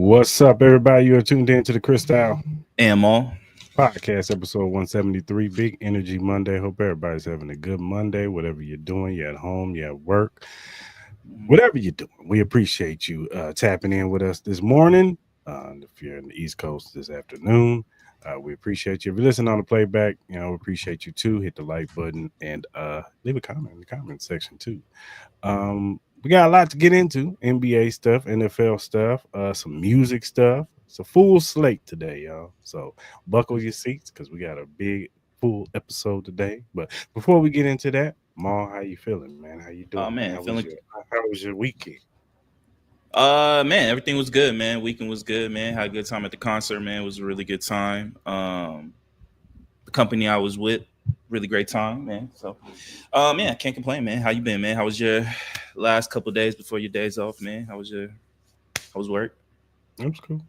What's up, everybody? You are tuned in to the Cris Mal Ammo. podcast, episode 173, Big Energy Monday. Hope everybody's having a good Monday. Whatever you're doing, you're at home, you're at work, whatever you're doing. We appreciate you tapping in with us this morning. If you're in the East Coast this afternoon, we appreciate you. If you listen on the playback, we appreciate you too. Hit the like button and leave a comment in the comment section too. We got a lot to get into: NBA stuff, NFL stuff, some music stuff. It's a full slate today, y'all. So buckle your seats because we got a big full episode today. But before we get into that, Ma, how you feeling, man? How you doing? Oh man, How was your weekend? Man, everything was good, man. Weekend was good, man. Had a good time at the concert, man. It was a really good time. The company I was with, really great time, man. So man, I can't complain, man. How you been, man? How was your last couple of days before your days off, man? How was work? It was cool.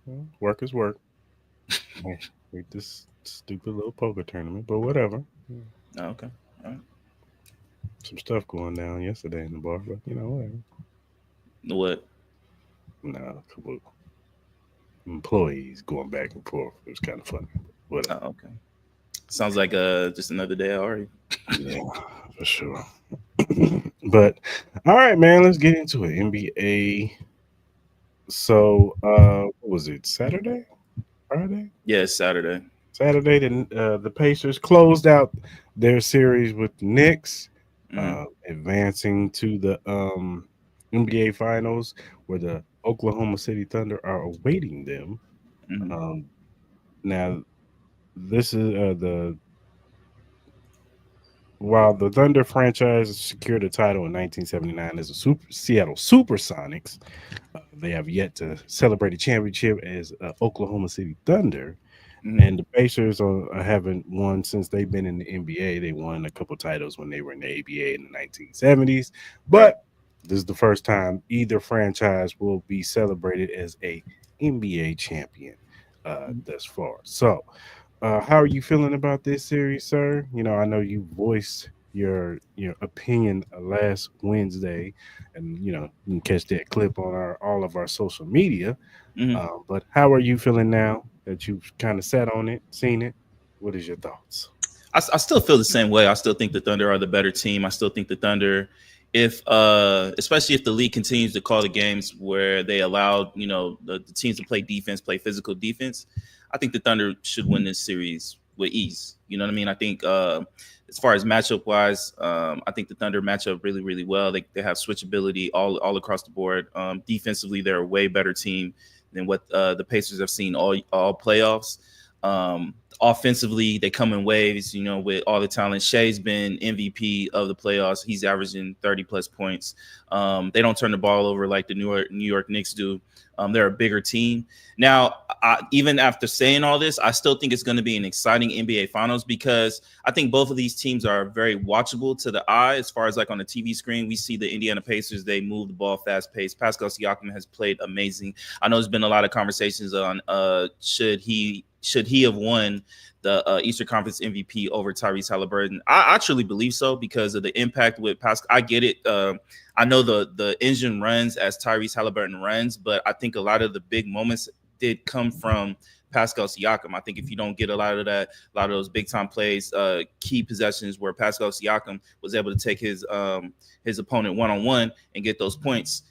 Well, work is work. With this stupid little poker tournament, but whatever. Oh, okay. All right. Some stuff going down yesterday in the bar, but whatever. What? No, a couple of employees going back and forth. It was kind of funny. Whatever. Oh, okay. Sounds like just another day already. Yeah, for sure. But all right, man, let's get into it. NBA. So what was it? Saturday? Friday? Yeah, it's Saturday. Saturday, the Pacers closed out their series with the Knicks, advancing to the NBA Finals, where the Oklahoma City Thunder are awaiting them. Mm-hmm. Now, this is while the Thunder franchise secured a title in 1979 as a Seattle Supersonics, they have yet to celebrate a championship as Oklahoma City Thunder. Mm-hmm. And the Pacers haven't won since they've been in the NBA. They won a couple titles when they were in the ABA in the 1970s. But this is the first time either franchise will be celebrated as a NBA champion thus far. So, how are you feeling about this series, sir? I know you voiced your opinion last Wednesday, and you can catch that clip on all of our social media. Mm-hmm. But how are you feeling now that you've kind of sat on it, seen it? What is your thoughts? I still feel the same way. I still think the Thunder are the better team. I still think the Thunder, if especially if the league continues to call the games where they allowed the teams to play defense, play physical defense, I think the Thunder should win this series with ease. You know what I mean? I think as far as matchup wise, I think the Thunder match up really, really well. They have switchability all across the board. Defensively, they're a way better team than what the Pacers have seen all playoffs. Offensively, they come in waves, with all the talent. Shea's been MVP of the playoffs. He's averaging 30-plus points. They don't turn the ball over like the New York Knicks do. They're a bigger team. Now, even after saying all this, I still think it's going to be an exciting NBA Finals because I think both of these teams are very watchable to the eye. As far as like on the TV screen, we see the Indiana Pacers. They move the ball fast-paced. Pascal Siakam has played amazing. I know there's been a lot of conversations on should he have won the Eastern Conference MVP over Tyrese Halliburton. I truly believe so because of the impact with Pascal. I get it. I know the engine runs as Tyrese Halliburton runs, but I think a lot of the big moments did come from Pascal Siakam. I think if you don't get a lot of those big time plays, key possessions where Pascal Siakam was able to take his opponent one-on-one and get those points,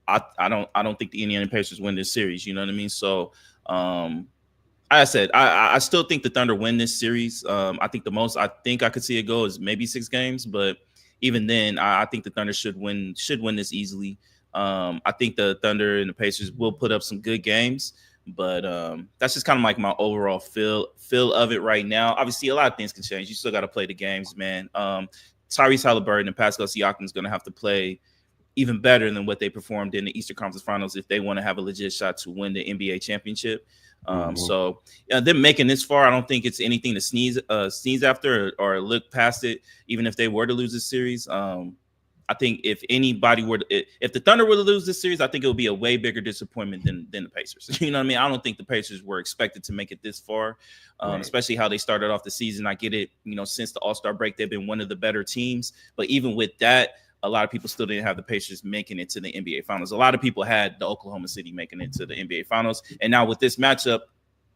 I don't think the Indiana Pacers win this series. You know what I mean? So I said I still think the Thunder win this series. I think the most I think I could see it go is maybe 6 games, but even then, I think the Thunder should win this easily. I think the Thunder and the Pacers will put up some good games, but that's just kind of like my overall feel of it right now. Obviously, a lot of things can change. You still got to play the games, man. Tyrese Halliburton and Pascal Siakam is going to have to play even better than what they performed in the Eastern Conference Finals if they want to have a legit shot to win the NBA championship. So them making this far, I don't think it's anything to sneeze after or look past it. Even if they were to lose this series, I think if the Thunder were to lose this series, I think it would be a way bigger disappointment than the Pacers. You know what I mean? I don't think the Pacers were expected to make it this far, especially how they started off the season. I get it. Since the All-Star break, they've been one of the better teams. But even with that, a lot of people still didn't have the Pacers making it to the NBA Finals. A lot of people had the Oklahoma City making it to the NBA Finals. And now with this matchup,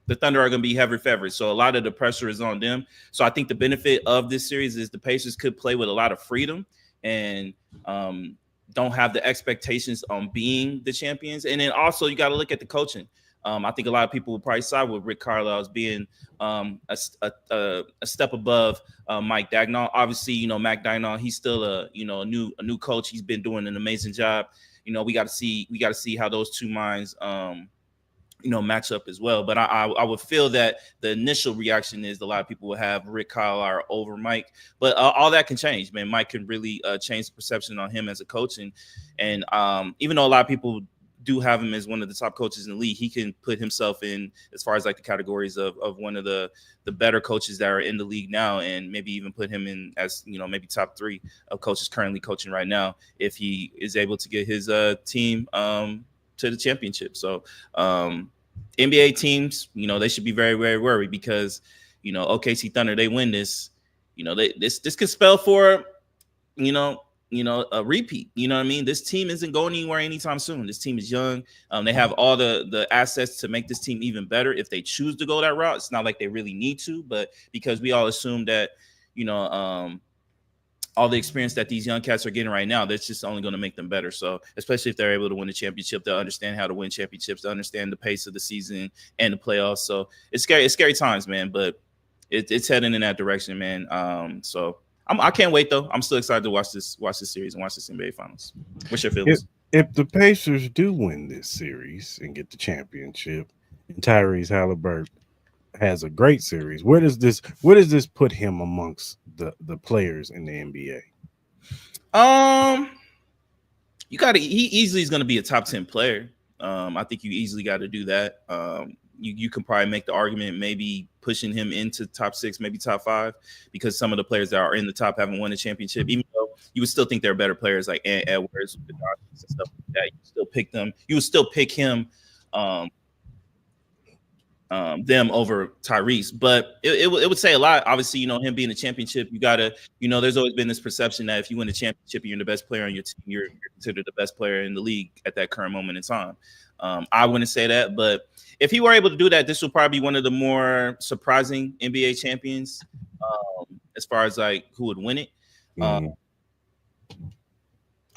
the Thunder are going to be heavy favorites. So a lot of the pressure is on them. So I think the benefit of this series is the Pacers could play with a lot of freedom and don't have the expectations on being the champions. And then also you got to look at the coaching. I think a lot of people will probably side with Rick Carlisle as being a step above Mike Dagnall. Obviously, you know, Mac Dagnall, he's still a new coach. He's been doing an amazing job. You know, we got to see how those two minds match up as well. But I would feel that the initial reaction is a lot of people will have Rick Carlisle over Mike, but all that can change, man. Mike can really change the perception on him as a coach, and even though a lot of people do have him as one of the top coaches in the league, he can put himself in as far as like the categories of one of the better coaches that are in the league now, and maybe even put him in as, you know, maybe top 3 of coaches currently coaching right now if he is able to get his team to the championship. So NBA teams, you know, they should be very, very worried because, you know, OKC Thunder, they win this, you know, this could spell for, a repeat. You know what I mean? This team isn't going anywhere anytime soon. This team is young. They have all the assets to make this team even better if they choose to go that route. It's not like they really need to, but because we all assume that, all the experience that these young cats are getting right now, that's just only going to make them better. So especially if they're able to win the championship, they'll understand how to win championships, they'll understand the pace of the season and the playoffs. So it's scary times, man, but it's heading in that direction, man. So I can't wait though. I'm still excited to watch this series and watch this NBA Finals. What's your feelings? If the Pacers do win this series and get the championship, and Tyrese Halliburton has a great series, where does this put him amongst the players in the NBA? He easily is going to be a top 10 player. I think you easily got to do that. You can probably make the argument maybe pushing him into top 6, maybe top 5, because some of the players that are in the top haven't won a championship, even though you would still think they're better players like Ant Edwards and stuff like that. You still pick them. You would still pick him, them over Tyrese, but it would say a lot. Obviously, you know, him being a championship, you gotta, there's always been this perception that if you win a championship and you're the best player on your team, you're considered the best player in the league at that current moment in time. I wouldn't say that, but if he were able to do that, this would probably be one of the more surprising NBA champions as far as like who would win it.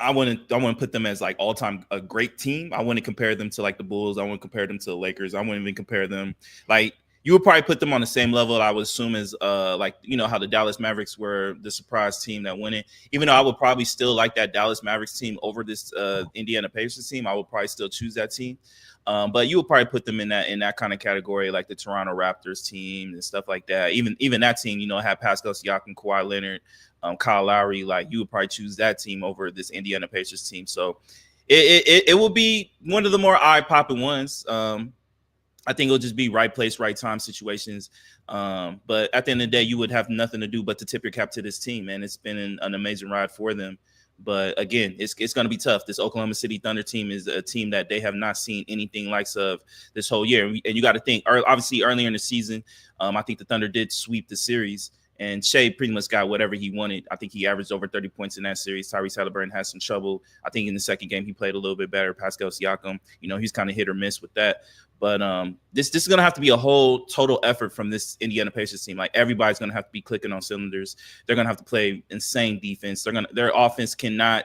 I wouldn't put them as like all-time a great team. I wouldn't compare them to like the Bulls. I wouldn't compare them to the Lakers. I wouldn't even compare them. Like, you would probably put them on the same level, I would assume, as like, how the Dallas Mavericks were the surprise team that won it. Even though I would probably still like that Dallas Mavericks team over this Indiana Pacers team, I would probably still choose that team. But you would probably put them in that kind of category, like the Toronto Raptors team and stuff like that. Even that team, had Pascal Siakam, Kawhi Leonard, Kyle Lowry. Like, you would probably choose that team over this Indiana Pacers team. So it will be one of the more eye-popping ones. I think it'll just be right place, right time situations. But at the end of the day, you would have nothing to do but to tip your cap to this team, man. It's been an amazing ride for them. But again, it's going to be tough. This Oklahoma City Thunder team is a team that they have not seen anything like of this whole year. And you got to think, obviously, earlier in the season, I think the Thunder did sweep the series. And Shea pretty much got whatever he wanted. I think he averaged over 30 points in that series. Tyrese Halliburton had some trouble. I think in the second game, he played a little bit better. Pascal Siakam, he's kind of hit or miss with that. But this is going to have to be a whole total effort from this Indiana Pacers team. Like, everybody's going to have to be clicking on cylinders. They're going to have to play insane defense. Their offense cannot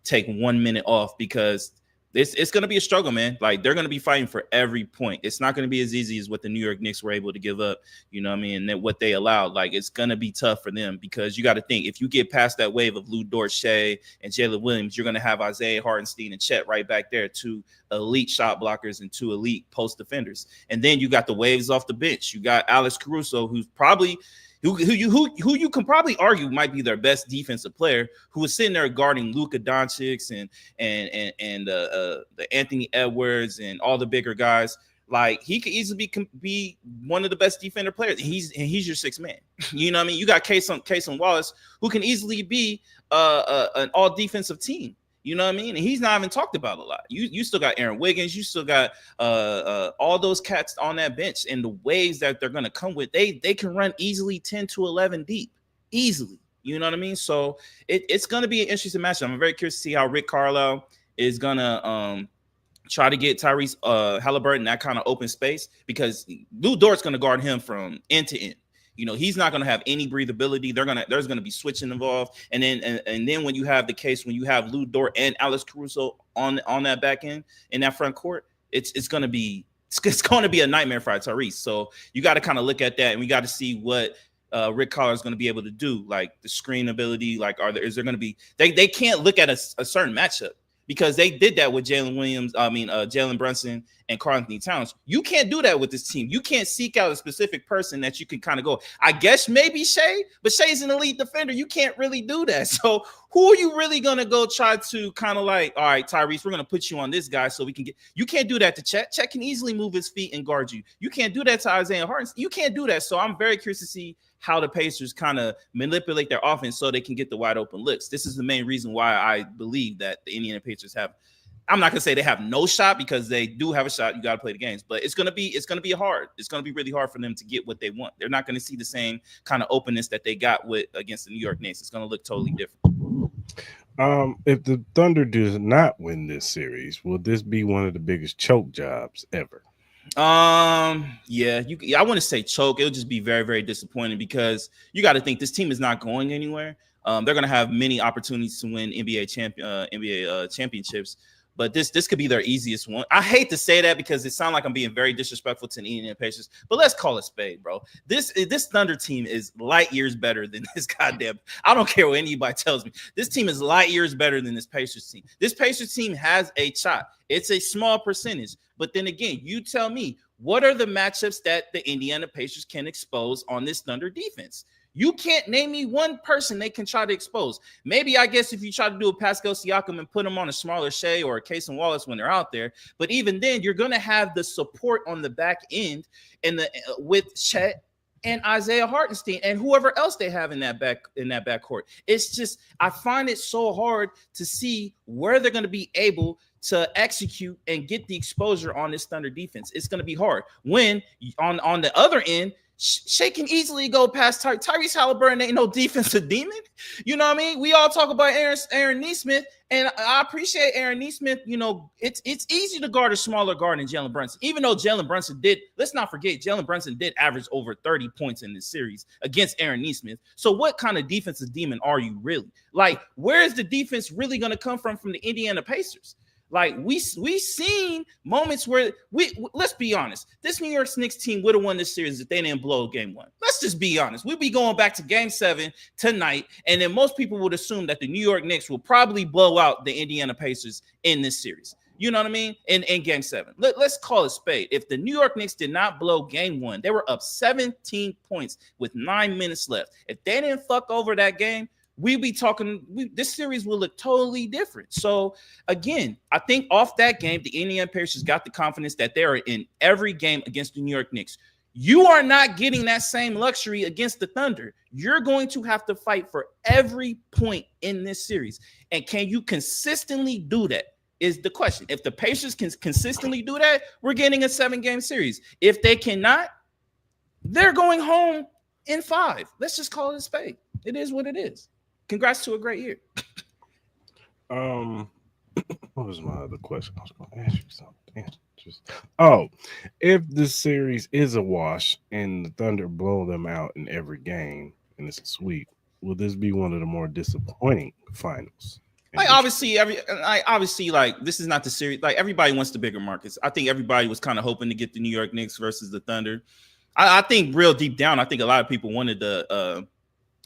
take 1 minute off, because it's going to be a struggle, man. Like, they're going to be fighting for every point. It's not going to be as easy as what the New York Knicks were able to give up, and what they allowed. Like, it's going to be tough for them, because you got to think, if you get past that wave of Lou Dort, Shea, and Jalen Williams, you're going to have Isaiah Hartenstein and Chet right back there, 2 elite shot blockers and 2 elite post defenders. And then you got the waves off the bench. You got Alex Caruso, who's probably who you can probably argue might be their best defensive player, who was sitting there guarding Luka Doncic and the Anthony Edwards and all the bigger guys. Like, he could easily be one of the best defender players. He's your sixth man. You know what I mean? You got Cason Wallace, who can easily be an all defensive team. You know what I mean? And he's not even talked about a lot. You still got Aaron Wiggins. You still got all those cats on that bench, and the waves that they're going to come with, they can run easily 10 to 11 deep, easily. You know what I mean? So it's going to be an interesting matchup. I'm very curious to see how Rick Carlisle is going to try to get Tyrese Halliburton that kind of open space, because Lou Dort's going to guard him from end to end. He's not going to have any breathability. There's going to be switching involved, and then when you have the case when you have Lou Dort and Alex Caruso on that back end in that front court, it's going to be a nightmare for Tyrese. So you got to kind of look at that, and we got to see what Rick Carlisle is going to be able to do, like the screen ability. Like, is there going to be? They can't look at a certain matchup, because they did that with Jalen Brunson and Karl-Anthony Towns. You can't do that with this team. You can't seek out a specific person that you can kind of go, I guess maybe Shai, but Shai's an elite defender. You can't really do that. So who are you really going to go try to kind of like, all right, Tyrese, we're going to put you on this guy so we can get – you can't do that to Chet. Chet can easily move his feet and guard you. You can't do that to Isaiah Hartenstein. You can't do that. So I'm very curious to see how the Pacers kind of manipulate their offense so they can get the wide open looks. This is the main reason why I believe that the Indiana Pacers have – I'm not gonna say they have no shot, because they do have a shot. You got to play the games, but it's gonna be hard. It's gonna be really hard for them to get what they want. They're not gonna see the same kind of openness that they got against the New York Knicks. It's gonna look totally different. If the Thunder does not win this series, will this be one of the biggest choke jobs ever? Yeah, I want to say choke. It'll just be very, very disappointing, because you got to think this team is not going anywhere. They're going to have many opportunities to win NBA championships, but this could be their easiest one. I hate to say that, because it sounds like I'm being very disrespectful to the Indiana Pacers, but let's call it spade, bro. This Thunder team is light years better than this goddamn. I don't care what anybody tells me. This team is light years better than this Pacers team. This Pacers team has a shot. It's a small percentage, but then again, you tell me, what are the matchups that the Indiana Pacers can expose on this Thunder defense? You can't name me one person they can try to expose. Maybe, I guess, if you try to do a Pascal Siakam and put them on a smaller Shai or a Case and Wallace when they're out there. But even then, you're going to have the support on the back end with Chet and Isaiah Hartenstein and whoever else they have in that backcourt. It's just, I find it so hard to see where they're going to be able to execute and get the exposure on this Thunder defense. It's going to be hard. When on the other end, Shai can easily go past Tyrese Halliburton. Ain't no defensive demon. You know what I mean? We all talk about Aaron Nesmith, and I appreciate Aaron Nesmith. It's easy to guard a smaller guard than Jalen Brunson, even though Jalen Brunson did. Let's not forget, Jalen Brunson did average over 30 points in this series against Aaron Nesmith. So what kind of defensive demon are you really? Like, where is the defense really going to come from the Indiana Pacers? Like, we seen moments where let's be honest, this New York Knicks team would have won this series if they didn't blow game one. Let's just be honest. We'd be going back to game 7 tonight, and then most people would assume that the New York Knicks will probably blow out the Indiana Pacers in this series. You know what I mean? In game 7. Let's call it spade. If the New York Knicks did not blow game 1, they were up 17 points with 9 minutes left. If they didn't fuck over that game, we'd be talking, this series will look totally different. So, again, I think off that game, the Indiana Pacers got the confidence that they are in every game against the New York Knicks. You are not getting that same luxury against the Thunder. You're going to have to fight for every point in this series. And can you consistently do that is the question. If the Pacers can consistently do that, we're getting a 7-game series. If they cannot, they're going home in 5. Let's just call it a spade. It is what it is. Congrats to a great year. What was my other question? I was going to ask you something. If the series is a wash and the Thunder blow them out in every game and it's a sweep, will this be one of the more disappointing finals? Obviously, this is not the series. Like, everybody wants the bigger markets. I think everybody was kind of hoping to get the New York Knicks versus the Thunder. I think real deep down, I think a lot of people wanted the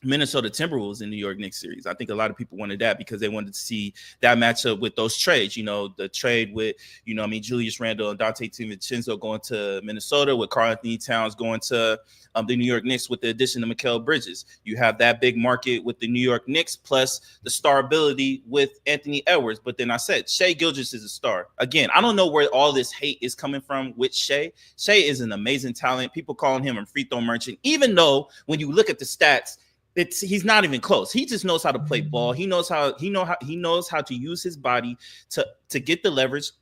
Minnesota Timberwolves in New York Knicks series. I think a lot of people wanted that because they wanted to see that matchup with those trades. The trade with, Julius Randle and Dante DiVincenzo going to Minnesota, with Karl-Anthony Towns going to the New York Knicks with the addition of Mikal Bridges. You have that big market with the New York Knicks plus the star ability with Anthony Edwards. But then I said Shai Gilgeous is a star. Again, I don't know where all this hate is coming from with Shai. Shai is an amazing talent. People calling him a free throw merchant, even though when you look at the stats, he's not even close. He just knows how to play ball. He knows how to use his body to get the leverage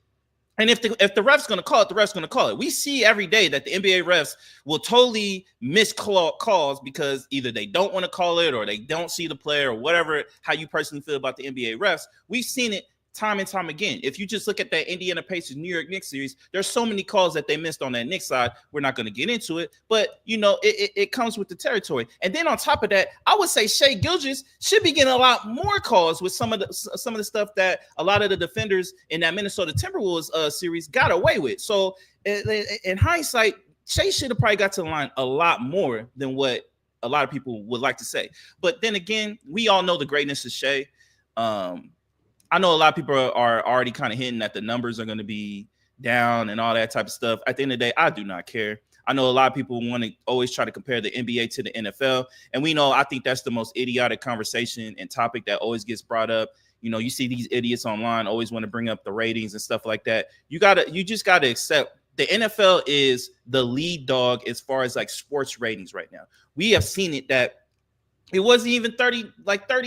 And if the ref's going to call it, the ref's going to call it. We see every day that the NBA refs will totally miss calls because either they don't want to call it or they don't see the player or whatever, how you personally feel about the NBA refs. We've seen it time and time again. If you just look at that Indiana Pacers New York Knicks series, there's so many calls that they missed on that Knicks side. We're not going to get into it, but it comes with the territory. And then on top of that, I would say Shai Gilgeous should be getting a lot more calls with some of the stuff that a lot of the defenders in that Minnesota Timberwolves series got away with. So in hindsight, Shai should have probably got to the line a lot more than what a lot of people would like to say. But then again, we all know the greatness of Shai. I know a lot of people are already kind of hinting that the numbers are going to be down and all that type of stuff. At the end of the day, I do not care. I know a lot of people want to always try to compare the NBA to the NFL. And I think that's the most idiotic conversation and topic that always gets brought up. You see these idiots online always want to bring up the ratings and stuff like that. You just got to accept the NFL is the lead dog as far as like sports ratings right now. We have seen it that it wasn't even 30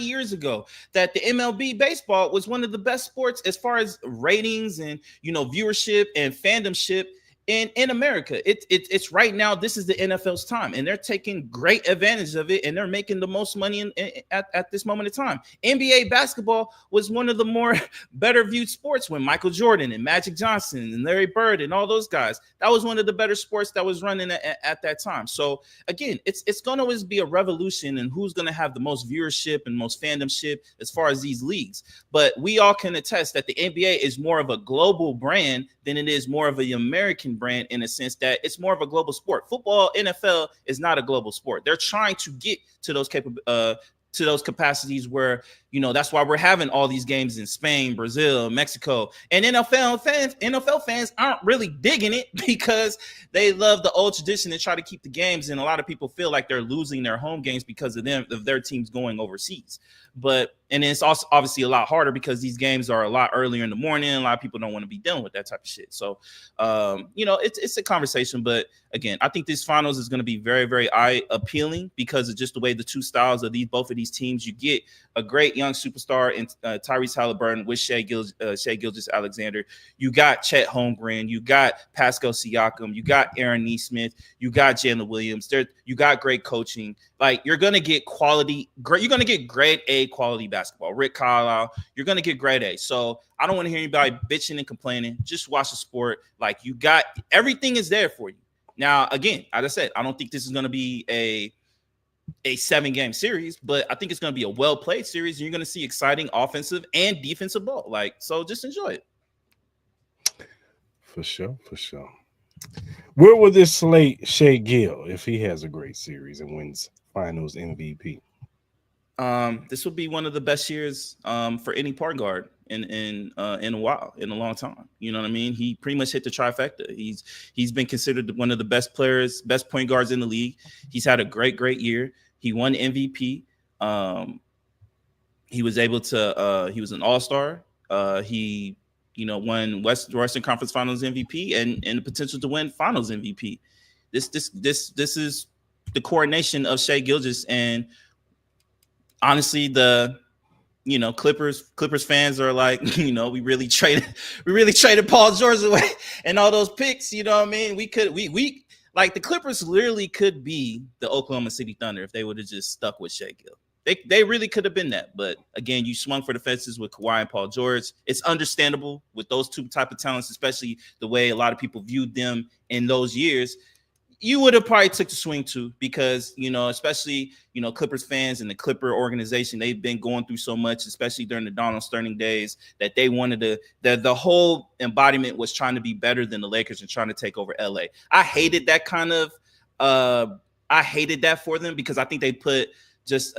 years ago that the MLB baseball was one of the best sports as far as ratings and, viewership and fandomship in America. It's right now. This is the NFL's time, and they're taking great advantage of it, and they're making the most money at this moment in time. NBA basketball was one of the more better viewed sports when Michael Jordan and Magic Johnson and Larry Bird and all those guys. That was one of the better sports that was running at that time. So again, it's going to always be a revolution in who's going to have the most viewership and most fandomship as far as these leagues. But we all can attest that the NBA is more of a global brand than it is more of an American brand, in a sense that it's more of a global sport. Football, NFL is not a global sport. They're trying to get to those capacities where, that's why we're having all these games in Spain, Brazil, Mexico, and NFL fans aren't really digging it because they love the old tradition and try to keep the games. And a lot of people feel like they're losing their home games because of their teams going overseas. And it's also obviously a lot harder because these games are a lot earlier in the morning. A lot of people don't want to be dealing with that type of shit. So, it's a conversation. But again, I think this finals is going to be very, very eye appealing because of just the way the two styles of both of these teams. You get a great young superstar in Tyrese Halliburton with Shai Gilgeous-Alexander. You got Chet Holmgren. You got Pascal Siakam. You got Aaron Nesmith. You got Jalen Williams. You got great coaching. Like, you're going to get you're going to get grade A quality basketball. Rick Carlisle, you're going to get grade A. So I don't want to hear anybody bitching and complaining. Just watch the sport. Like, you got everything is there for you. Now, again, as I said, I don't think this is going to be a 7-game series, but I think it's going to be a well-played series. And you're going to see exciting offensive and defensive ball. So just enjoy it. For sure. Where will this slate Shai Gill if he has a great series and wins Finals MVP? This will be one of the best years for any point guard in a while, in a long time. You know what I mean? He pretty much hit the trifecta. He's been considered one of the best point guards in the league. He's had a great year. He won MVP. He was able to. He was an all-star. He won Western Conference Finals MVP and the potential to win Finals MVP. This is the coronation of Shai Gilgeous. And honestly, the Clippers fans are like, we really traded Paul George away and all those picks. You know what I mean? We like the Clippers literally could be the Oklahoma City Thunder if they would have just stuck with Shai Gill. They really could have been that. But again, you swung for the fences with Kawhi and Paul George. It's understandable with those two type of talents, especially the way a lot of people viewed them in those years. You would have probably took the swing too, because, especially, Clippers fans and the Clipper organization, they've been going through so much, especially during the Donald Sterling days, that they wanted the whole embodiment was trying to be better than the Lakers and trying to take over LA. I hated that I hated that for them because I think they put just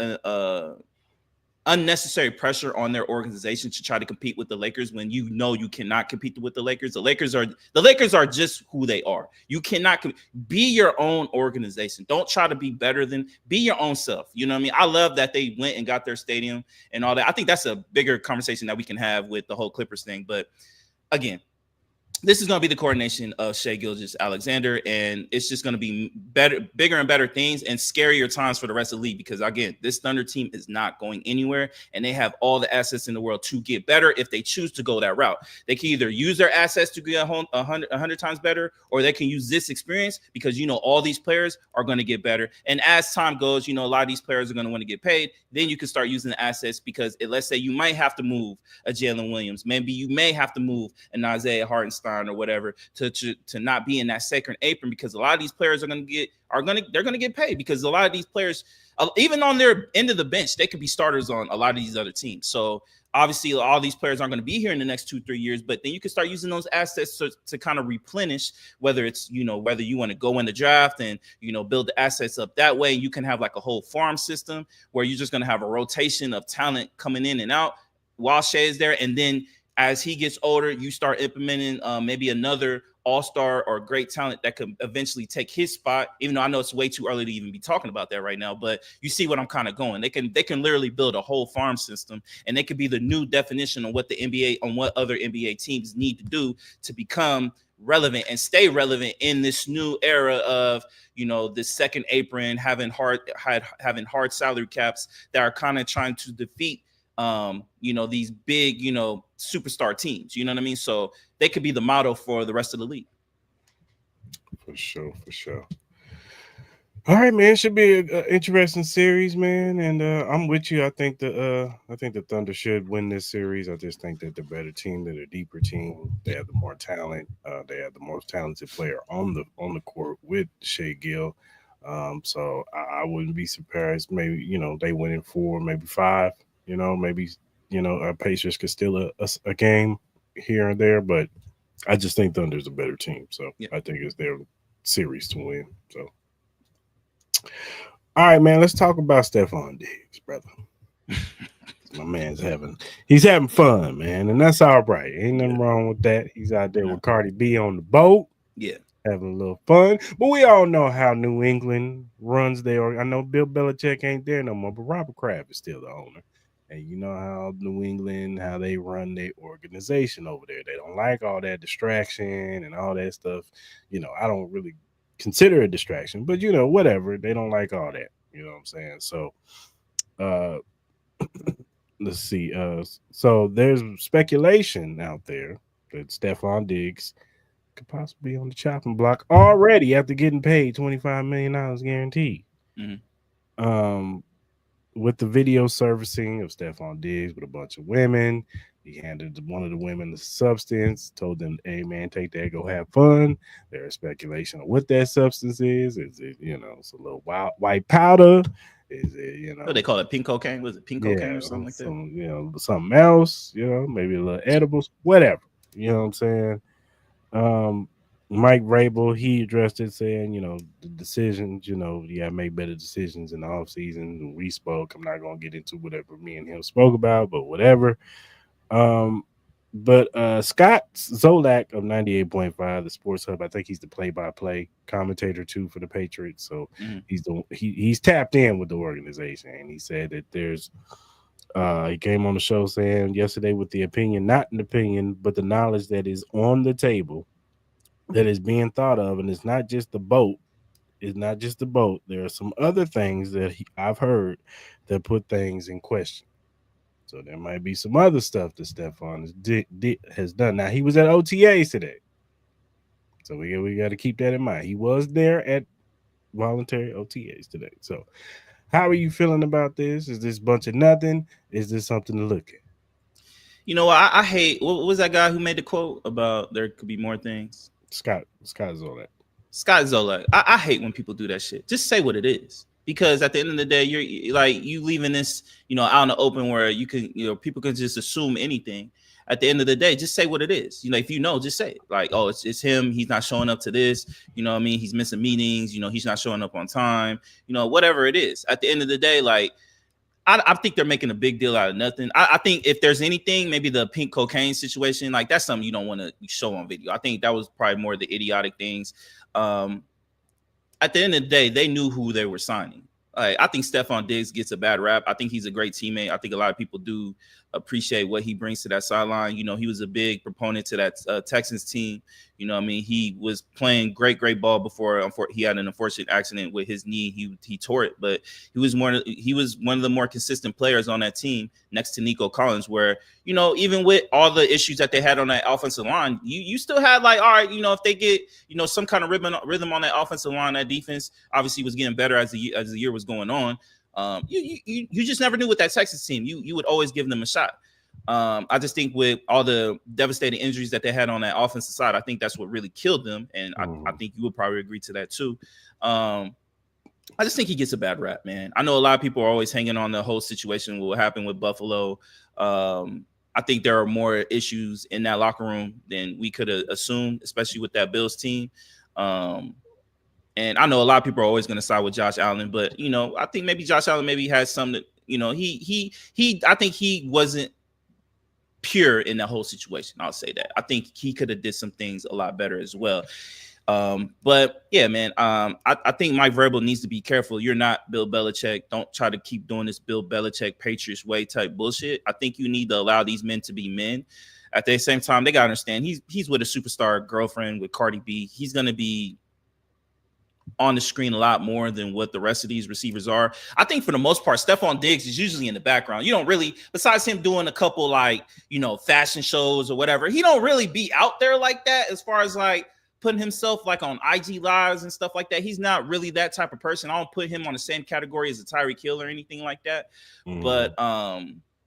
unnecessary pressure on their organization to try to compete with the Lakers when you cannot compete with the Lakers. The Lakers are just who they are. You cannot be your own organization. Don't try to be better than, be your own self. You know what I mean? I love that they went and got their stadium and all that. I think that's a bigger conversation that we can have with the whole Clippers thing. But again, this is going to be the coordination of Shea Gilgeous-Alexander, and it's just going to be better, bigger and better things and scarier times for the rest of the league because, again, this Thunder team is not going anywhere, and they have all the assets in the world to get better if they choose to go that route. They can either use their assets to get 100 times better, or they can use this experience because, all these players are going to get better. And as time goes, a lot of these players are going to want to get paid. Then you can start using the assets because let's say you might have to move a Jalen Williams. Maybe you may have to move an Isaiah Hartenstein or whatever to not be in that second apron because a lot of these players are going to get paid because a lot of these players, even on their end of the bench, they could be starters on a lot of these other teams. So obviously all these players aren't going to be here in the next 2-3 years, but then you can start using those assets to kind of replenish, whether it's, whether you want to go in the draft and, build the assets up that way. You can have like a whole farm system where you're just going to have a rotation of talent coming in and out while Shea is there. And then as he gets older, you start implementing maybe another all-star or great talent that could eventually take his spot, even though I know it's way too early to even be talking about that right now. But you see what I'm kind of going. They can literally build a whole farm system, and they could be the new definition on what the NBA, on what other NBA teams need to do to become relevant and stay relevant in this new era of, this second apron, having hard salary caps that are kind of trying to defeat these big, superstar teams, you know what I mean? So they could be the model for the rest of the league. For sure. All right, man. Should be an interesting series, man. And I'm with you. I think the Thunder should win this series. I just think that the better team, they're the deeper team. They have the more talent. They have the most talented player on the court with Shea Gill. So I wouldn't be surprised. Maybe they win in 4, maybe 5. Maybe Pacers could steal a game here and there, but I just think Thunder's a better team. So yeah. I think it's their series to win. So, all right, man, let's talk about Stefon Diggs, brother. My man's having fun, man, and that's all right. Ain't nothing wrong with that. He's out there with Cardi B on the boat. Yeah. Having a little fun. But we all know how New England runs their. I know Bill Belichick ain't there no more, but Robert Kraft is still the owner. And you know how New England, how they run their organization over there. They don't like all that distraction and all that stuff. I don't really consider it a distraction, but whatever. They don't like all that. You know what I'm saying? So let's see. So there's speculation out there that Stefon Diggs could possibly be on the chopping block already after getting paid $25 million guaranteed. Mm-hmm. With the video servicing of Stefon Diggs with a bunch of women, he handed one of the women the substance, told them, "Hey man, take that, go have fun." There's speculation of what that substance is. Is it, it's a little white powder? Is it, what they call it, pink cocaine? Was it pink cocaine or something like that? Something else, maybe a little edibles, whatever. You know what I'm saying? Mike Vrabel, he addressed it saying, the decisions, I made better decisions in the offseason. We spoke. I'm not going to get into whatever me and him spoke about, but whatever. But Scott Zolak of 98.5, the Sports Hub, I think he's the play-by-play commentator too for the Patriots. So he's tapped in with the organization, and he said that there's he came on the show saying yesterday with the opinion, not an opinion, but the knowledge that is on the table, that is being thought of, and it's not just the boat. It's not just the boat. There are some other things that I've heard that put things in question. So there might be some other stuff that Stefon has done. Now, he was at OTAs today. So we got to keep that in mind. He was there at voluntary OTAs today. So how are you feeling about this? Is this a bunch of nothing? Is this something to look at? I hate, what was that guy who made the quote about there could be more things? Scott Zolak. Scott Zolak. I hate when people do that shit. Just say what it is. Because at the end of the day, you're like, you leaving this, out in the open where you can, people can just assume anything. At the end of the day, just say what it is. If just say it. Like, oh, it's him. He's not showing up to this. You know what I mean? He's missing meetings. He's not showing up on time. Whatever it is. At the end of the day, like, I think they're making a big deal out of nothing. I think if there's anything, maybe the pink cocaine situation, like that's something you don't want to show on video. I think that was probably more of the idiotic things. At the end of the day, they knew who they were signing. I think Stefon Diggs gets a bad rap. I think he's a great teammate. I think a lot of people do appreciate what he brings to that sideline. You know, he was a big proponent to that Texans team. You know, I mean, he was playing great ball before he had an unfortunate accident with his knee. He tore it, but he was one of the more consistent players on that team next to Nico Collins. Where, you know, even with all the issues that they had on that offensive line, you still had like, all right, you know, if they get, you know, some kind of rhythm on that offensive line, that defense obviously was getting better as the year was going on. You just never knew with that Texas team. You would always give them a shot. I just think with all the devastating injuries that they had on that offensive side, I think that's what really killed them. And I think you would probably agree to that too. I just think he gets a bad rap, man. I know a lot of people are always hanging on the whole situation with what happened with Buffalo. I think there are more issues in that locker room than we could have assumed, especially with that Bills team. And I know a lot of people are always going to side with Josh Allen, but, you know, I think maybe Josh Allen maybe has some that, you know, I think he wasn't pure in the whole situation. I'll say that. I think he could have did some things a lot better as well. But yeah, man, I think Mike Vrabel needs to be careful. You're not Bill Belichick. Don't try to keep doing this Bill Belichick Patriots way type bullshit. I think you need to allow these men to be men. At the same time, they gotta understand he's with a superstar girlfriend with Cardi B. He's gonna be on the screen a lot more than what the rest of these receivers are. I think for the most part, Stefon Diggs is usually in the background. You don't really, besides him doing a couple like, you know, fashion shows or whatever, he don't really be out there like that as far as like putting himself like on IG lives and stuff like that. He's not really that type of person. I don't put him on the same category as a Tyreek Hill or anything like that. But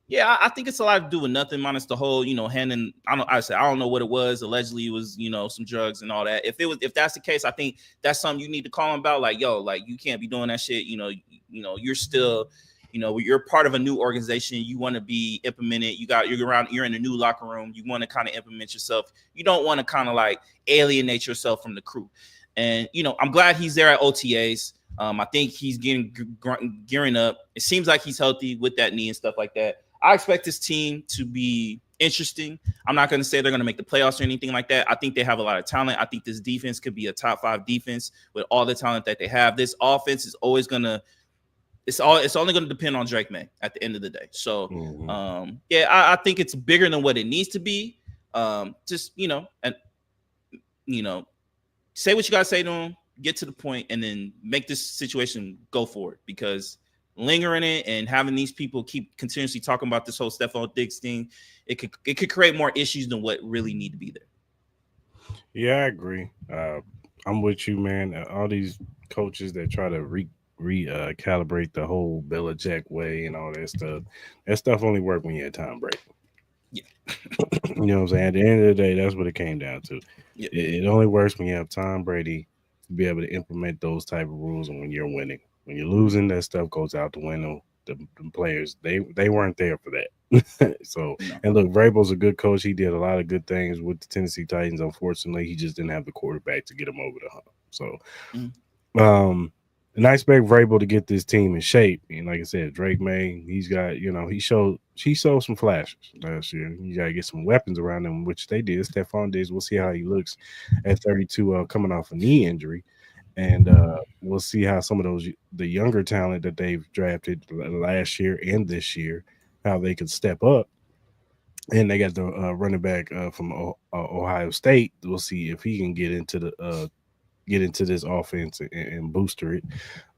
yeah, I think it's a lot to do with nothing minus the whole, you know, handing. I don't know what it was. Allegedly, it was, you know, some drugs and all that. If that's the case, I think that's something you need to call him about. Like, yo, like you can't be doing that shit. You know, you're still, you know, you're part of a new organization. You want to be implemented. You're in a new locker room. You want to kind of implement yourself. You don't want to kind of like alienate yourself from the crew. And, you know, I'm glad he's there at OTAs. I think he's gearing up. It seems like he's healthy with that knee and stuff like that. I expect this team to be interesting. I'm not going to say they're going to make the playoffs or anything like that. I think they have a lot of talent. I think this defense could be a top 5 defense with all the talent that they have. This offense is always going to it's only going to depend on Drake May at the end of the day. So, yeah, I think it's bigger than what it needs to be. Just, you know, and, you know, say what you got to say to him, get to the point, and then make this situation go forward, because lingering it and having these people keep continuously talking about this whole Stefon Diggs thing, it could create more issues than what really need to be there. Yeah, I agree. I'm with you, man. All these coaches that try to calibrate the whole Belichick way and all that stuff only work when you have Tom Brady. Yeah. You know what I'm saying? At the end of the day, that's what it came down to. Yeah. It only works when you have Tom Brady to be able to implement those type of rules, and when you're winning. When you're losing, that stuff goes out the window. The players, they weren't there for that. So, No. and look, Vrabel's a good coach. He did a lot of good things with the Tennessee Titans. Unfortunately, he just didn't have the quarterback to get him over the hump. So, and I expect Vrabel to get this team in shape. And like I said, Drake May, he's got, you know, he showed some flashes last year. You got to get some weapons around him, which they did. Stefon Diggs, we'll see how he looks at 32, coming off a knee injury. And we'll see how some of the younger talent that they've drafted last year and this year, how they could step up. And they got the running back from Ohio State. We'll see if he can get into this offense and booster it.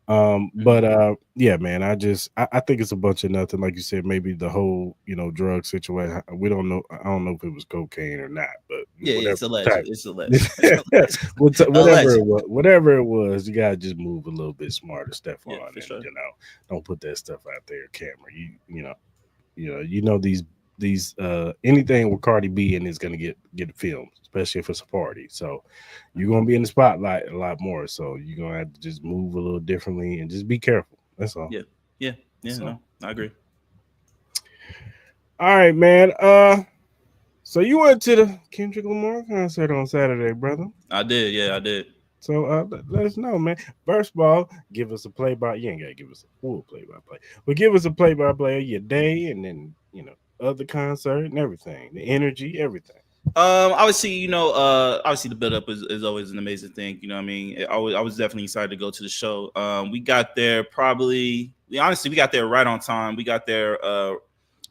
But yeah, man, I think it's a bunch of nothing. Like you said, maybe the whole, you know, drug situation. We don't know. I don't know if it was cocaine or not, but yeah, whatever, it's alleged. It's alleged. whatever it was, you gotta just move a little bit smarter, Stefan. Yeah, and sure. you know, don't put that stuff out there, camera. You know these anything with Cardi B and is gonna get filmed, especially if it's a party. So you're gonna be in the spotlight a lot more. So you're gonna have to just move a little differently and just be careful. That's all. Yeah. No, I agree. All right, man. So you went to the Kendrick Lamar concert on Saturday, brother. I did. Yeah, I did. So let us know, man. First of all, give us a play-by. You ain't gotta give us a full play-by-play, but give us a play-by-play of your day, and then, you know, of the concert and everything, the energy, everything. Obviously, obviously the build up is always an amazing thing. You know what I mean? I was definitely excited to go to the show. We got there honestly, we got there right on time. We got there,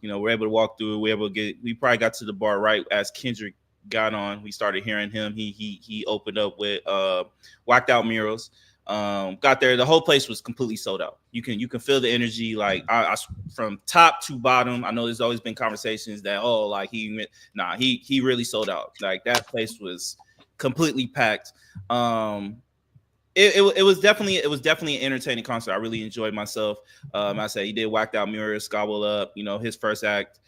we're able to walk through. We probably got to the bar right as Kendrick got on. We started hearing him. He opened up with whacked out murals. Got there, the whole place was completely sold out. You can feel the energy, like from top to bottom. I know there's always been conversations that like he really sold out. Like that place was completely packed. It was definitely an entertaining concert. I really enjoyed myself. I said he did whacked out mirrors, gobble up. His first act.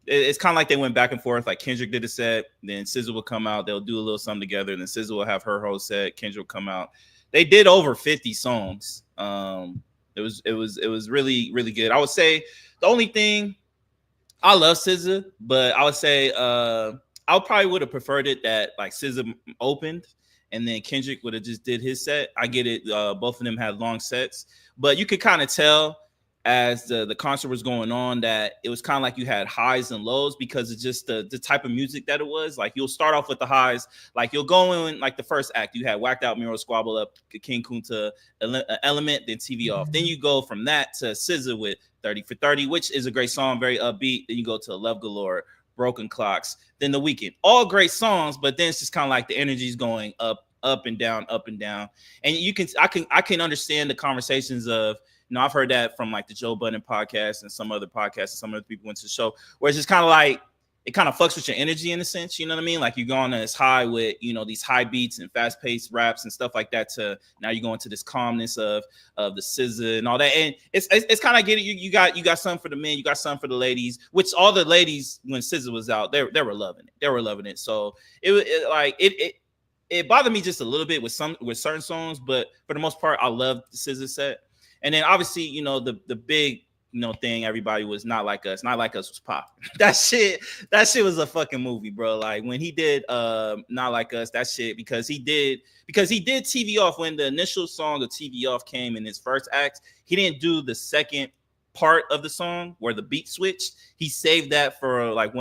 It's kind of like they went back and forth. Like Kendrick did a set, then SZA would come out. They'll do a little something together, and then SZA will have her whole set. Kendrick will come out. They did over 50 songs. It was really really good. I would say the only thing, I love SZA, but I would say I probably would have preferred it that like SZA opened and then Kendrick would have just did his set. I get it. Both of them had long sets, but you could kind of tell as the concert was going on that it was kind of like you had highs and lows because it's just the type of music that it was. Like you'll start off with the highs, like you'll go in like the first act, you had whacked out mural, squabble up, King Kunta, Element, then TV off. Then you go from that to SZA with 30 for 30, which is a great song, very upbeat. Then you go to Love Galore, Broken Clocks, then The Weeknd. All great songs, but then it's just kind of like the energy's going up and down, up and down. And I can understand the conversations of, I've heard that from like the Joe Budden podcast and some other podcasts, and some other people went to the show, where it's just kind of like it kind of fucks with your energy in a sense, you know what I mean? Like you go on this high with, these high beats and fast paced raps and stuff like that to now you go into this calmness of the SZA and all that. And it's kind of getting you got something for the men, you got something for the ladies, which all the ladies when SZA was out, they were loving it. They were loving it. So it bothered me just a little bit with certain songs, but for the most part, I loved the SZA set. And then obviously, the big thing, everybody was Not Like Us. Not Like Us was pop. That shit was a fucking movie, bro. Like when he did Not Like Us, that shit, because he did TV Off. When the initial song of TV Off came in his first act, he didn't do the second part of the song where the beat switched. He saved that for like